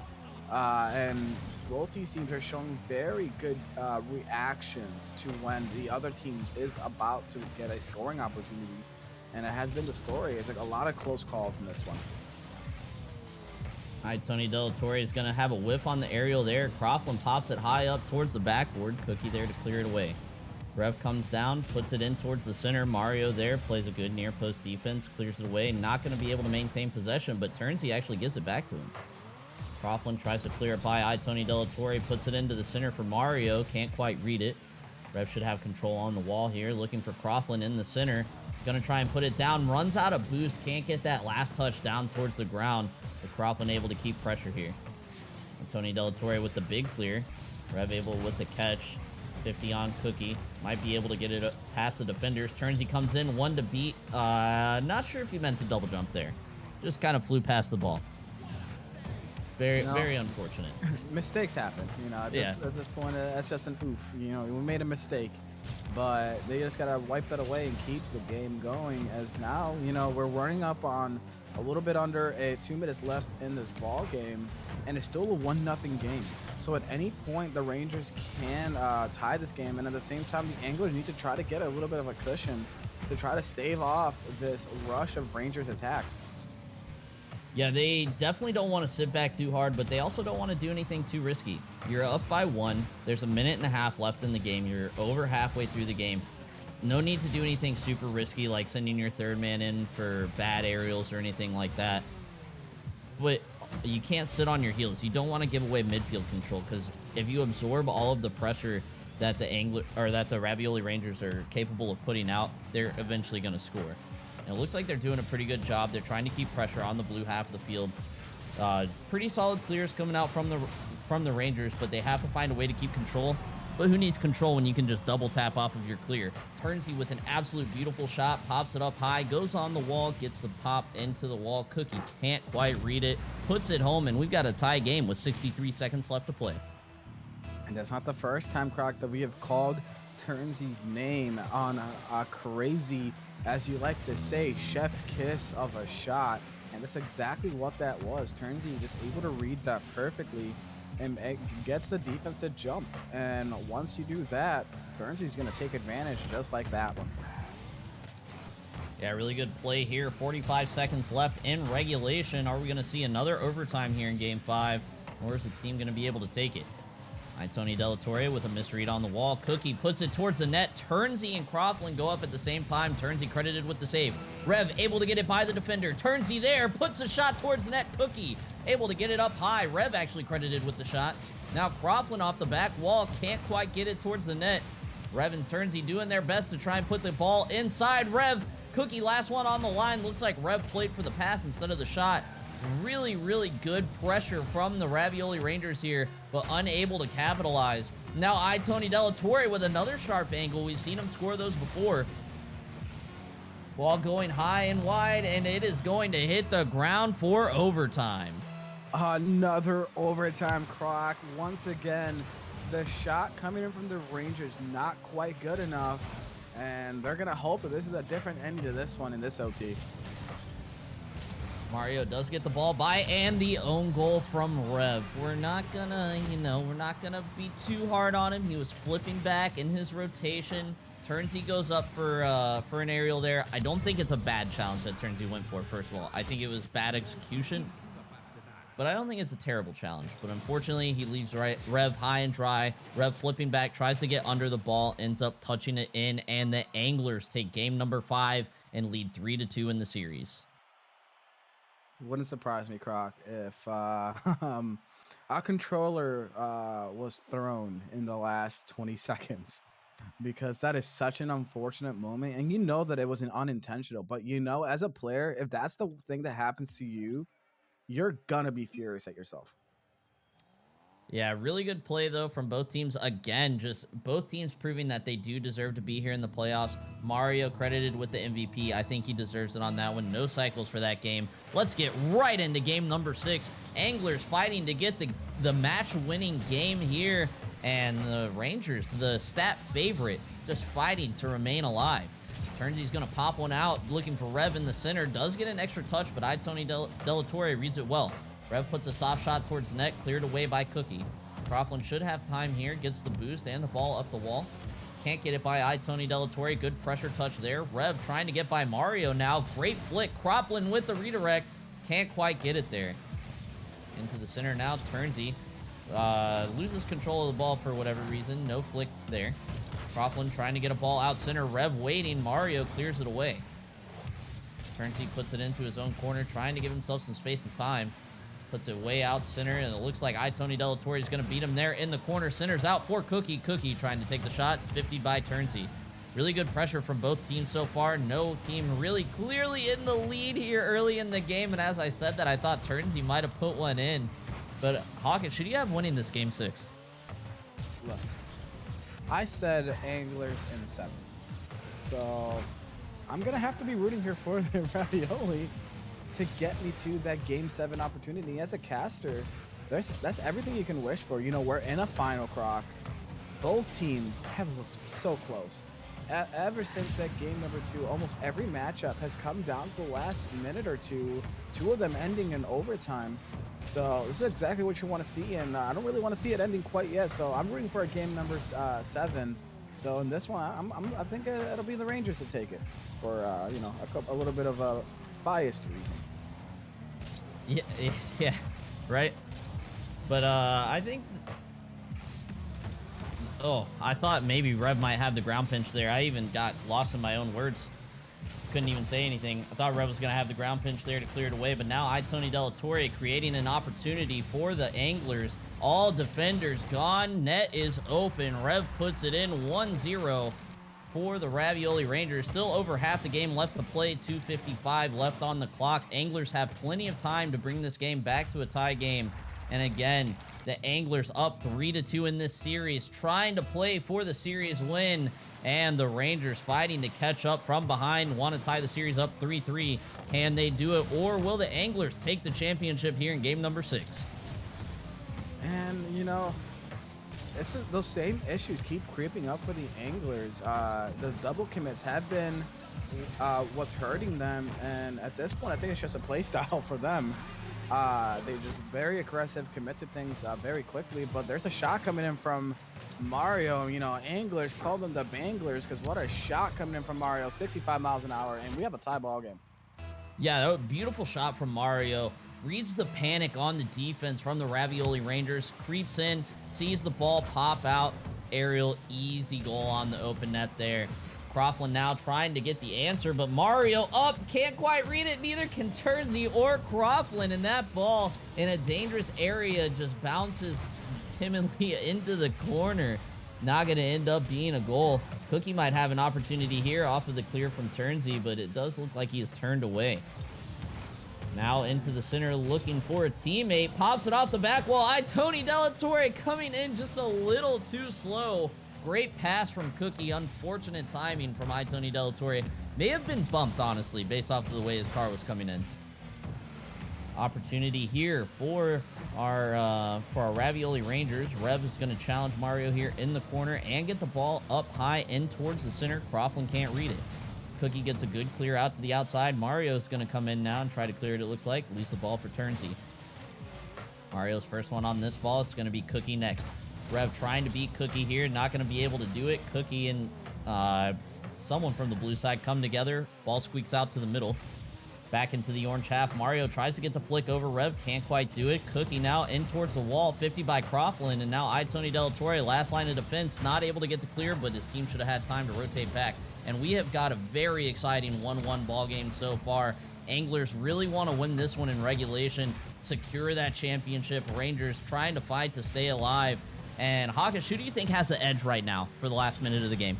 And both these teams are showing very good reactions to when the other team is about to get a scoring opportunity. And it has been the story. It's like a lot of close calls in this one. All right, Tony Delatorre is going to have a whiff on the aerial there. Croughlin pops it high up towards the backboard. Cookie there to clear it away. Rev comes down, puts it in towards the center. Mario there plays a good near post defense, clears it away. Not going to be able to maintain possession, but Turnsy actually gives it back to him. Croughlin tries to clear it by Tony Delatorre, puts it into the center for Mario. Can't quite read it. Rev should have control on the wall here, looking for Croughlin in the center. Gonna try and put it down, runs out of boost, can't get that last touch down towards the ground. But Croughlin able to keep pressure here. And Tony Delatorre with the big clear. Rev able with the catch. 50 on Cookie. Might be able to get it past the defenders. Turnsy comes in, one to beat. Not sure if he meant to double jump there. Just kind of flew past the ball. Very unfortunate. Mistakes happen, at this point, that's just an oof. We made a mistake, but they just gotta wipe that away and keep the game going. As now, we're running up on a little bit under 2 minutes left in this ball game, and it's still a 1-0 game. So at any point, the Rangers can tie this game, and at the same time, the Anglers need to try to get a little bit of a cushion to try to stave off this rush of Rangers attacks. Yeah, they definitely don't want to sit back too hard, but they also don't want to do anything too risky. You're up by 1. There's a minute and a half left in the game. You're over halfway through the game. No need to do anything super risky, like sending your third man in for bad aerials or anything like that. But you can't sit on your heels. You don't want to give away midfield control, because if you absorb all of the pressure that the Ravioli Rangers are capable of putting out, they're eventually going to score. And it looks like they're doing a pretty good job. They're trying to keep pressure on the blue half of the field. Pretty solid clears coming out from the Rangers, but they have to find a way to keep control. but who needs control when you can just double tap off of your clear? Turnsy with an absolute beautiful shot, pops it up high, goes on the wall, gets the pop into the wall. Cookie can't quite read it, puts it home, and we've got a tie game with 63 seconds left to play. And that's not the first time, Croc, that we have called Turnsy's name on a crazy, as you like to say, chef kiss of a shot. And that's exactly what that was. Turnsy just able to read that perfectly and it gets the defense to jump. And once you do that, Turnsy's going to take advantage just like that one. Yeah, really good play here. 45 seconds left in regulation. Are we going to see another overtime here in Game 5? Or is the team going to be able to take it? Tony Delatorre with a misread on the wall. Cookie puts it towards the net. Turnsy and Croughlin go up at the same time. Turnsy credited with the save. Rev able to get it by the defender. Turnsy there, puts a shot towards the net. Cookie able to get it up high. Rev actually credited with the shot. Now Croughlin off the back wall. Can't quite get it towards the net. Rev and Turnsy doing their best to try and put the ball inside. Rev, Cookie last one on the line. Looks like Rev played for the pass instead of the shot. Really, really good pressure from the Ravioli Rangers here, but unable to capitalize. Now Tony Delatorre with another sharp angle. We've seen him score those before. Ball going high and wide, and it is going to hit the ground for overtime. Another overtime, Croc. Once again, the shot coming in from the Rangers not quite good enough, and they're going to hope that this is a different ending to this one in this OT. Mario does get the ball by, and the own goal from Rev. We're not gonna, we're not gonna be too hard on him. He was flipping back in his rotation. Turnsy goes up for an aerial there. I don't think it's a bad challenge that Turnsy went for, first of all. I think it was bad execution, but I don't think it's a terrible challenge. But unfortunately, he leaves Rev high and dry. Rev flipping back, tries to get under the ball, ends up touching it in, and the Anglers take game number 5 and lead 3-2 in the series. Wouldn't surprise me, Croc, if a controller was thrown in the last 20 seconds, because that is such an unfortunate moment. And you know that it wasn't unintentional, but as a player, if that's the thing that happens to you, you're gonna be furious at yourself. Yeah, really good play, though, from both teams. Again, just both teams proving that they do deserve to be here in the playoffs. Mario credited with the MVP. I think he deserves it on that one. No cycles for that game. Let's get right into game number 6. Anglers fighting to get the match-winning game here. And the Rangers, the stat favorite, just fighting to remain alive. Turnsy's going to pop one out, looking for Rev in the center. Does get an extra touch, but Tony Delatorre reads it well. Rev puts a soft shot towards the net, cleared away by Cookie. Croughlin should have time here, gets the boost and the ball up the wall. Can't get it by Tony Delatorre. Good pressure touch there. Rev trying to get by Mario now. Great flick. Croughlin with the redirect. Can't quite get it there. Into the center now. Turnsy loses control of the ball for whatever reason. No flick there. Croughlin trying to get a ball out center. Rev waiting. Mario clears it away. Turnsy puts it into his own corner, trying to give himself some space and time. Puts it way out center, and it looks like Tony Delatorre is going to beat him there in the corner. Center's out for Cookie. Cookie trying to take the shot. 50 by Turnsy. Really good pressure from both teams so far. No team really clearly in the lead here early in the game. And as I said that, I thought Turnsy might have put one in. But Hawkish, should you have winning this game 6? Look, I said Anglers in 7. So I'm going to have to be rooting here for the Ravioli to get me to that game 7 opportunity. As a caster, that's everything you can wish for. We're in a final, Croc. Both teams have looked so close. Ever since that game number 2, almost every matchup has come down to the last minute or two of them ending in overtime. So this is exactly what you want to see, and I don't really want to see it ending quite yet. So I'm rooting for a game number 7. So in this one, I think it'll be the Rangers to take it for a little bit of a biased reason. Yeah, right. But I think. Oh, I thought maybe Rev might have the ground pinch there. I even got lost in my own words. Couldn't even say anything. I thought Rev was going to have the ground pinch there to clear it away, but now Tony Delatorre creating an opportunity for the Anglers. All defenders gone. Net is open. Rev puts it in 1-0 for the Ravioli Rangers. Still over half the game left to play. 2:55 left on the clock. Anglers have plenty of time to bring this game back to a tie game. And again, the Anglers up 3-2 in this series, trying to play for the series win. And the Rangers fighting to catch up from behind, want to tie the series up 3-3. Can they do it, or will the Anglers take the championship here in game number 6? And, you know, those same issues keep creeping up for the Anglers. The double commits have been what's hurting them, and at this point, I think it's just a play style for them. They just very aggressive, commit to things very quickly, but there's a shot coming in from Mario. You know, Anglers call them the Banglers because what a shot coming in from Mario, 65 miles an hour, and we have a tie ball game. Yeah, that was a beautiful shot from Mario. Reads the panic on the defense from the Ravioli Rangers, creeps in, sees the ball pop out. Aerial, easy goal on the open net there. Croughlin now trying to get the answer, but Mario up, can't quite read it. Neither can Turnsey or Croughlin, and that ball in a dangerous area just bounces timidly into the corner. Not going to end up being a goal. Cookie might have an opportunity here off of the clear from Turnsey, but it does look like he is turned away. Now into the center, looking for a teammate. Pops it off the back wall. Tony Delatorre coming in just a little too slow. Great pass from Cookie. Unfortunate timing from Tony Delatorre. May have been bumped, honestly, based off of the way his car was coming in. Opportunity here for our Ravioli Rangers. Rev is going to challenge Mario here in the corner and get the ball up high in towards the center. Croughlin can't read it. Cookie gets a good clear out to the outside. Mario's going to come in now and try to clear it, it looks like. Leaves the ball for Turnsey. Mario's first one on this ball. It's going to be Cookie next. Rev trying to beat Cookie here. Not going to be able to do it. Cookie and someone from the blue side come together. Ball squeaks out to the middle. Back into the orange half. Mario tries to get the flick over Rev. Can't quite do it. Cookie now in towards the wall. 50 by Croughlin. And now Tony Delatorre, last line of defense. Not able to get the clear, but his team should have had time to rotate back. And we have got a very exciting 1-1 ball game so far. Anglers really want to win this one in regulation, secure that championship. Rangers trying to fight to stay alive. And Hawkish, who do you think has the edge right now for the last minute of the game?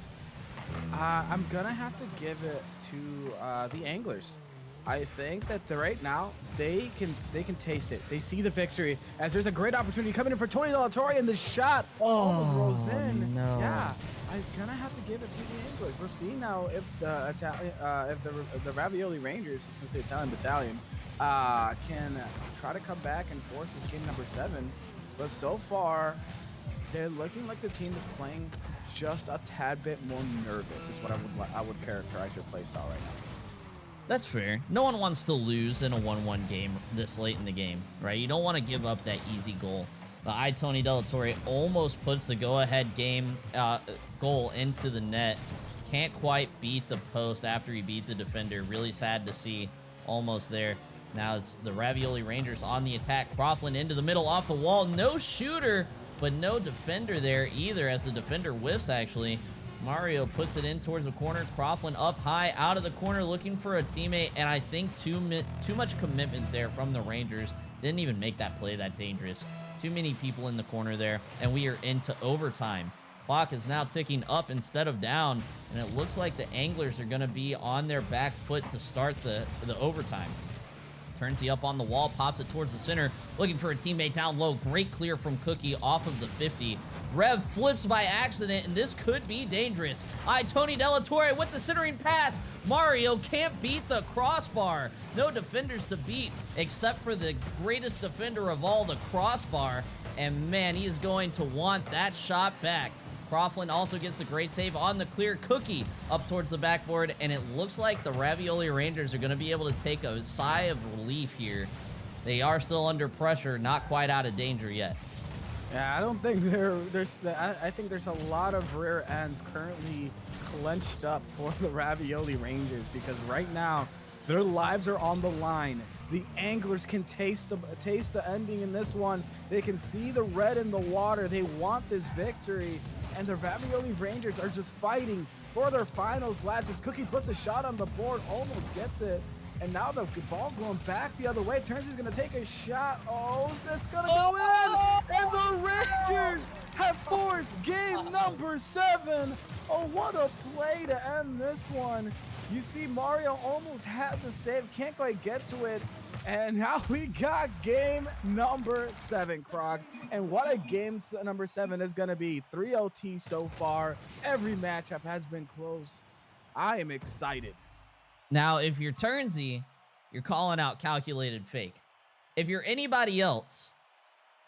I'm going to have to give it to the Anglers. I think that right now they can taste it. They see the victory as there's a great opportunity coming in for Tony Delatorre, and the shot almost rolls in. No. Yeah, I'm gonna have to give it to the Anglers. We're seeing now if the Ravioli Rangers, I was gonna say Italian Battalion, can try to come back and force this game number 7. But so far, they're looking like the team is playing just a tad bit more nervous. Is what I would characterize your play style right now. That's fair. No one wants to lose in a 1-1 game this late in the game, right? You don't want to give up that easy goal. But Tony Delatorre almost puts the go-ahead game goal into the net. Can't quite beat the post after he beat the defender. Really sad to see. Almost there. Now it's the Ravioli Rangers on the attack. Croughlin into the middle, off the wall. No shooter, but no defender there either, as the defender whiffs, actually. Mario puts it in towards the corner. Croughlin up high, out of the corner, looking for a teammate, and I think too much commitment there from the Rangers. Didn't even make that play that dangerous. Too many people in the corner there, and we are into overtime. Clock is now ticking up instead of down, and it looks like the Anglers are going to be on their back foot to start the overtime. Turnsey up on the wall, pops it towards the center, looking for a teammate down low. Great clear from Cookie off of the 50. Rev flips by accident, and this could be dangerous. Tony Delatorre with the centering pass. Mario can't beat the crossbar. No defenders to beat, except for the greatest defender of all, the crossbar. And man, he is going to want that shot back. Croughlin also gets a great save on the clear. Cookie up towards the backboard, and it looks like the Ravioli Rangers are going to be able to take a sigh of relief here. They are still under pressure, not quite out of danger yet. Yeah, I don't think I think there's a lot of rear ends currently clenched up for the Ravioli Rangers, because right now their lives are on the line. The Anglers can taste the ending in this one. They can see the red in the water. They want this victory, and the Ravioli Rangers are just fighting for their finals laps. As Cookie puts a shot on the board, almost gets it. And now the ball going back the other way. Turnsey's going to take a shot. Oh, that's going to go in. And the Rangers have forced game number 7. Oh, what a play to end this one. You see Mario almost had the save. Can't quite get to it. And now we got game number 7, Croc. And what a number 7 is going to be. 3 OT so far. Every matchup has been close. I am excited. Now, if you're Turnsy, you're calling out calculated fake. If you're anybody else,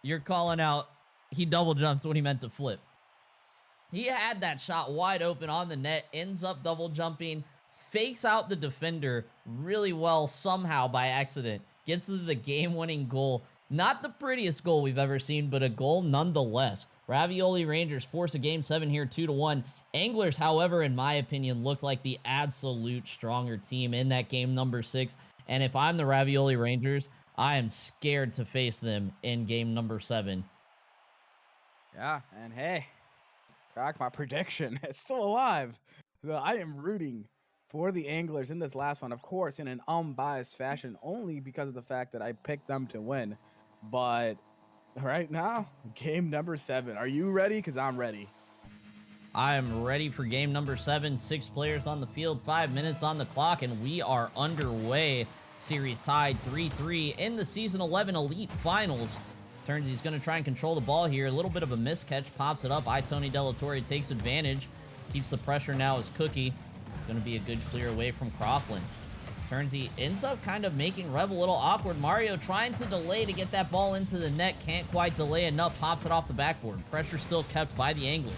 you're calling out he double jumped when he meant to flip. He had that shot wide open on the net, ends up double jumping, fakes out the defender really well somehow by accident, gets to the game-winning goal. Not the prettiest goal we've ever seen, but a goal nonetheless. Ravioli Rangers force a game 7 here, 2-1. Anglers, however, in my opinion, looked like the absolute stronger team in that game number 6. And if I'm the Ravioli Rangers, I am scared to face them in game number 7. Yeah, and hey, Croc, my prediction, it's still alive. I am rooting for the Anglers in this last one, of course, in an unbiased fashion, only because of the fact that I picked them to win. But right now, game number 7. Are you ready? Because I'm ready. I am ready for game number 7. 6 players on the field, 5 minutes on the clock, and we are underway. Series tied 3-3 in the Season 11 Elite Finals. He's going to try and control the ball here. A little bit of a miscatch, pops it up. Tony Delatorre takes advantage. Keeps the pressure now as Cookie. Going to be a good clear away from Croughlin. He ends up kind of making Rev a little awkward. Mario trying to delay to get that ball into the net. Can't quite delay enough. Pops it off the backboard. Pressure still kept by the Anglers.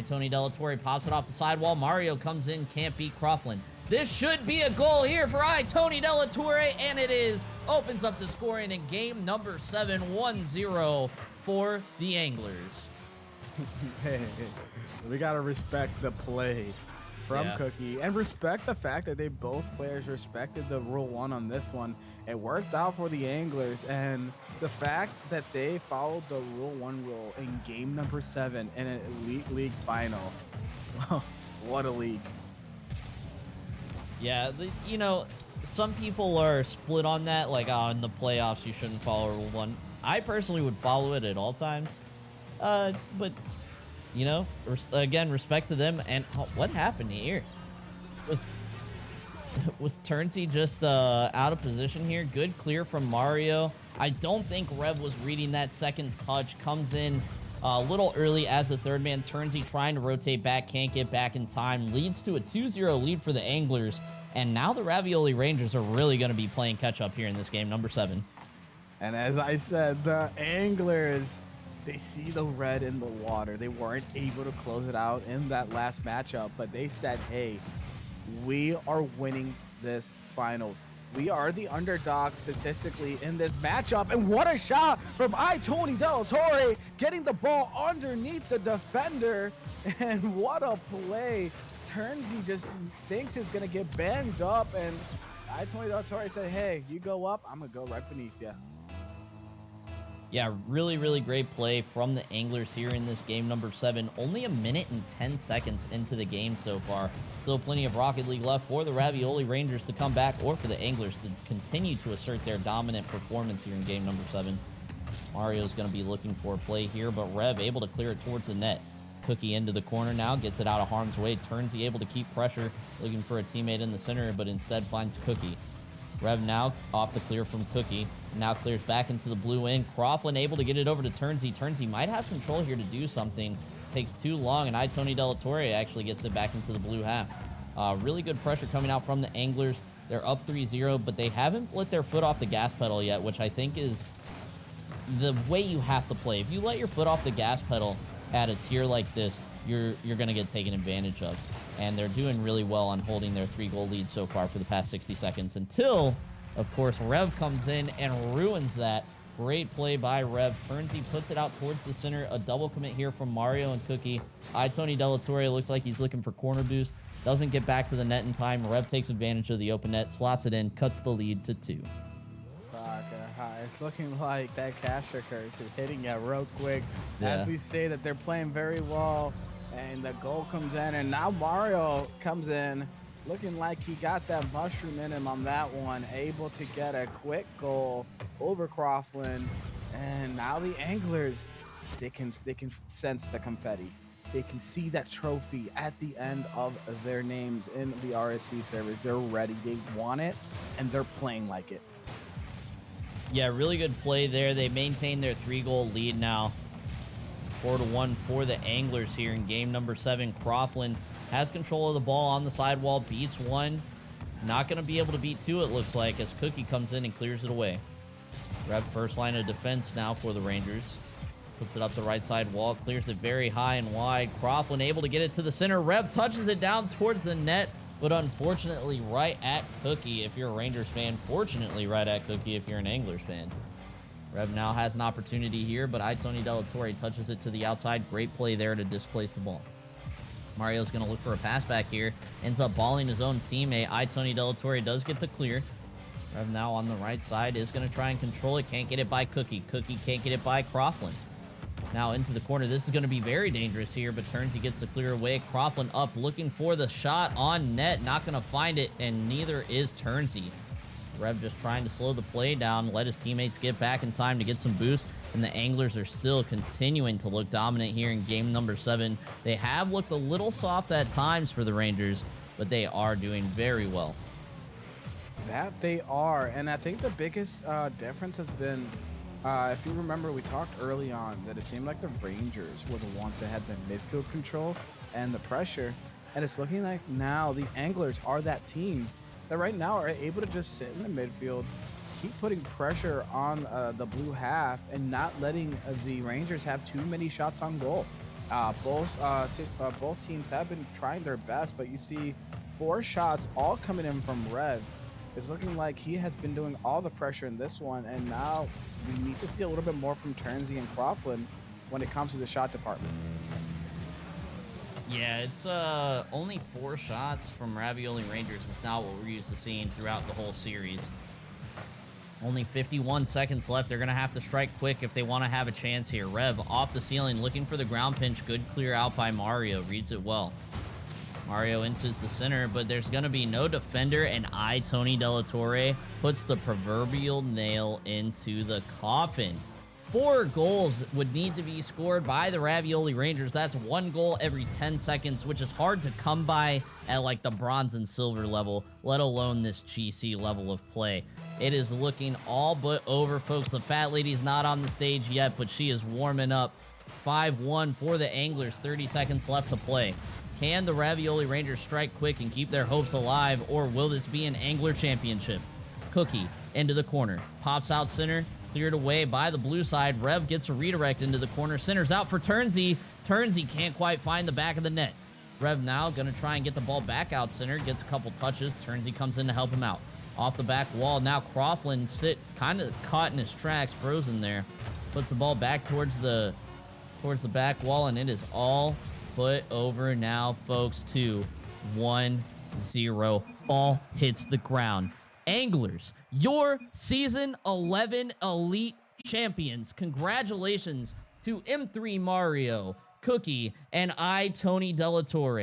Tony Delatorre pops it off the sidewall. Mario comes in. Can't beat Croughlin. This should be a goal here for Tony Delatorre, and it is. Opens up the scoring in game number 7, 1-0 for the Anglers. Hey, we got to respect the play from Cookie and respect the fact that both players respected the Rule 1 on this one. It worked out for the Anglers, and the fact that they followed the Rule 1 rule in game number 7 in an Elite League final. What a league. Yeah, some people are split on that, like, in the playoffs you shouldn't follow Rule 1. I personally would follow it at all times. But, again, respect to them. And what happened here? Was Turnsy just out of position here? Good clear from Mario. I don't think Rev was reading that second touch. Comes in a little early as the third man. Turnsy trying to rotate back, can't get back in time. Leads to a 2-0 lead for the Anglers. And now the Ravioli Rangers are really going to be playing catch-up here in this game, number 7. And as I said, the Anglers, they see the red in the water. They weren't able to close it out in that last matchup, but they said, hey, we are winning this final. We are the underdog statistically in this matchup. And what a shot from Tony Delatorre, getting the ball underneath the defender. And what a play. Turnsy just thinks he's going to get banged up. And Tony Delatorre said, hey, you go up, I'm going to go right beneath you. Yeah, really, really great play from the Anglers here in this game number 7. Only a minute and 10 seconds into the game so far. Still plenty of Rocket League left for the Ravioli Rangers to come back, or for the Anglers to continue to assert their dominant performance here in game number 7. Mario's going to be looking for a play here, but Rev able to clear it towards the net. Cookie into the corner now, gets it out of harm's way. Turnsy able to keep pressure, looking for a teammate in the center, but instead finds Cookie. Rev now off the clear from Cookie. Now clears back into the blue end. Croughlin able to get it over to Turnsy. Turnsy might have control here to do something. Takes too long, and Tony Delatorre actually gets it back into the blue half. Really good pressure coming out from the Anglers. They're up 3-0, but they haven't let their foot off the gas pedal yet, which I think is the way you have to play. If you let your foot off the gas pedal at a tier like this, you're going to get taken advantage of. And they're doing really well on holding their 3-goal lead so far for the past 60 seconds until, of course, Rev comes in and ruins that. Great play by Rev. Turnsy puts it out towards the center. A double commit here from Mario and Cookie. Tony Delatorre looks like he's looking for corner boost. Doesn't get back to the net in time. Rev takes advantage of the open net, slots it in, cuts the lead to 2. It's looking like that caster curse is hitting it real quick. As we say that they're playing very well, and the goal comes in, and now Mario comes in looking like he got that mushroom in him on that one, able to get a quick goal over Croughlin. And now the Anglers, they can sense the confetti. They can see that trophy at the end of their names in the RSC servers. They're ready. They want it, and they're playing like it. Yeah, really good play there. They maintain their 3-goal lead now. 4-1 for the Anglers here in game number 7. Croughlin has control of the ball on the sidewall, beats one. Not going to be able to beat two, it looks like, as Cookie comes in and clears it away. Rev first line of defense now for the Rangers. Puts it up the right side wall, clears it very high and wide. Croughlin able to get it to the center. Rev touches it down towards the net, but unfortunately right at Cookie if you're a Rangers fan. Fortunately right at Cookie if you're an Anglers fan. Rev now has an opportunity here, but Tony Delatorre touches it to the outside. Great play there to displace the ball. Mario's going to look for a pass back here. Ends up balling his own teammate. Tony Delatorre does get the clear. Rev now on the right side is going to try and control it. Can't get it by Cookie. Cookie can't get it by Croughlin. Now into the corner. This is going to be very dangerous here, but Turnsey gets the clear away. Croughlin up looking for the shot on net. Not going to find it, and neither is Turnsey. Rev just trying to slow the play down, let his teammates get back in time to get some boost, and the Anglers are still continuing to look dominant here in game number 7. They have looked a little soft at times for the Rangers, but they are doing very well. That they are, and I think the biggest difference has been, if you remember, we talked early on that it seemed like the Rangers were the ones that had the midfield control and the pressure, and it's looking like now the Anglers are that team that right now are able to just sit in the midfield, keep putting pressure on the blue half, and not letting the Rangers have too many shots on goal. Both teams have been trying their best, but you see 4 shots all coming in from Rev. It's looking like he has been doing all the pressure in this one, and now we need to see a little bit more from Turnsey and Croughlin when it comes to the shot department. Yeah, it's only 4 shots from Ravioli Rangers. It's not what we're used to seeing throughout the whole series. Only 51 seconds left. They're going to have to strike quick if they want to have a chance here. Rev off the ceiling, looking for the ground pinch. Good clear out by Mario. Reads it well. Mario enters the center, but there's going to be no defender, and Tony Delatorre puts the proverbial nail into the coffin. 4 goals would need to be scored by the Ravioli Rangers. That's 1 goal every 10 seconds, which is hard to come by at like the bronze and silver level, let alone this GC level of play. It is looking all but over, folks. The fat lady's not on the stage yet, but she is warming up. 5-1 for the Anglers, 30 seconds left to play. Can the Ravioli Rangers strike quick and keep their hopes alive, or will this be an Angler championship? Cookie into the corner, pops out center, cleared away by the blue side. Rev gets a redirect into the corner, centers out for Turnsey. Turnsey can't quite find the back of the net. Rev now going to try and get the ball back out center, gets a couple touches. Turnsey comes in to help him out. Off the back wall, now Croughlin kind of caught in his tracks, frozen there. Puts the ball back towards the back wall, and it is all put over now, folks, to 1-0. Ball hits the ground. Anglers, your Season 11 Elite Champions. Congratulations to M3 Mario, Cookie, and Tony Delatorre.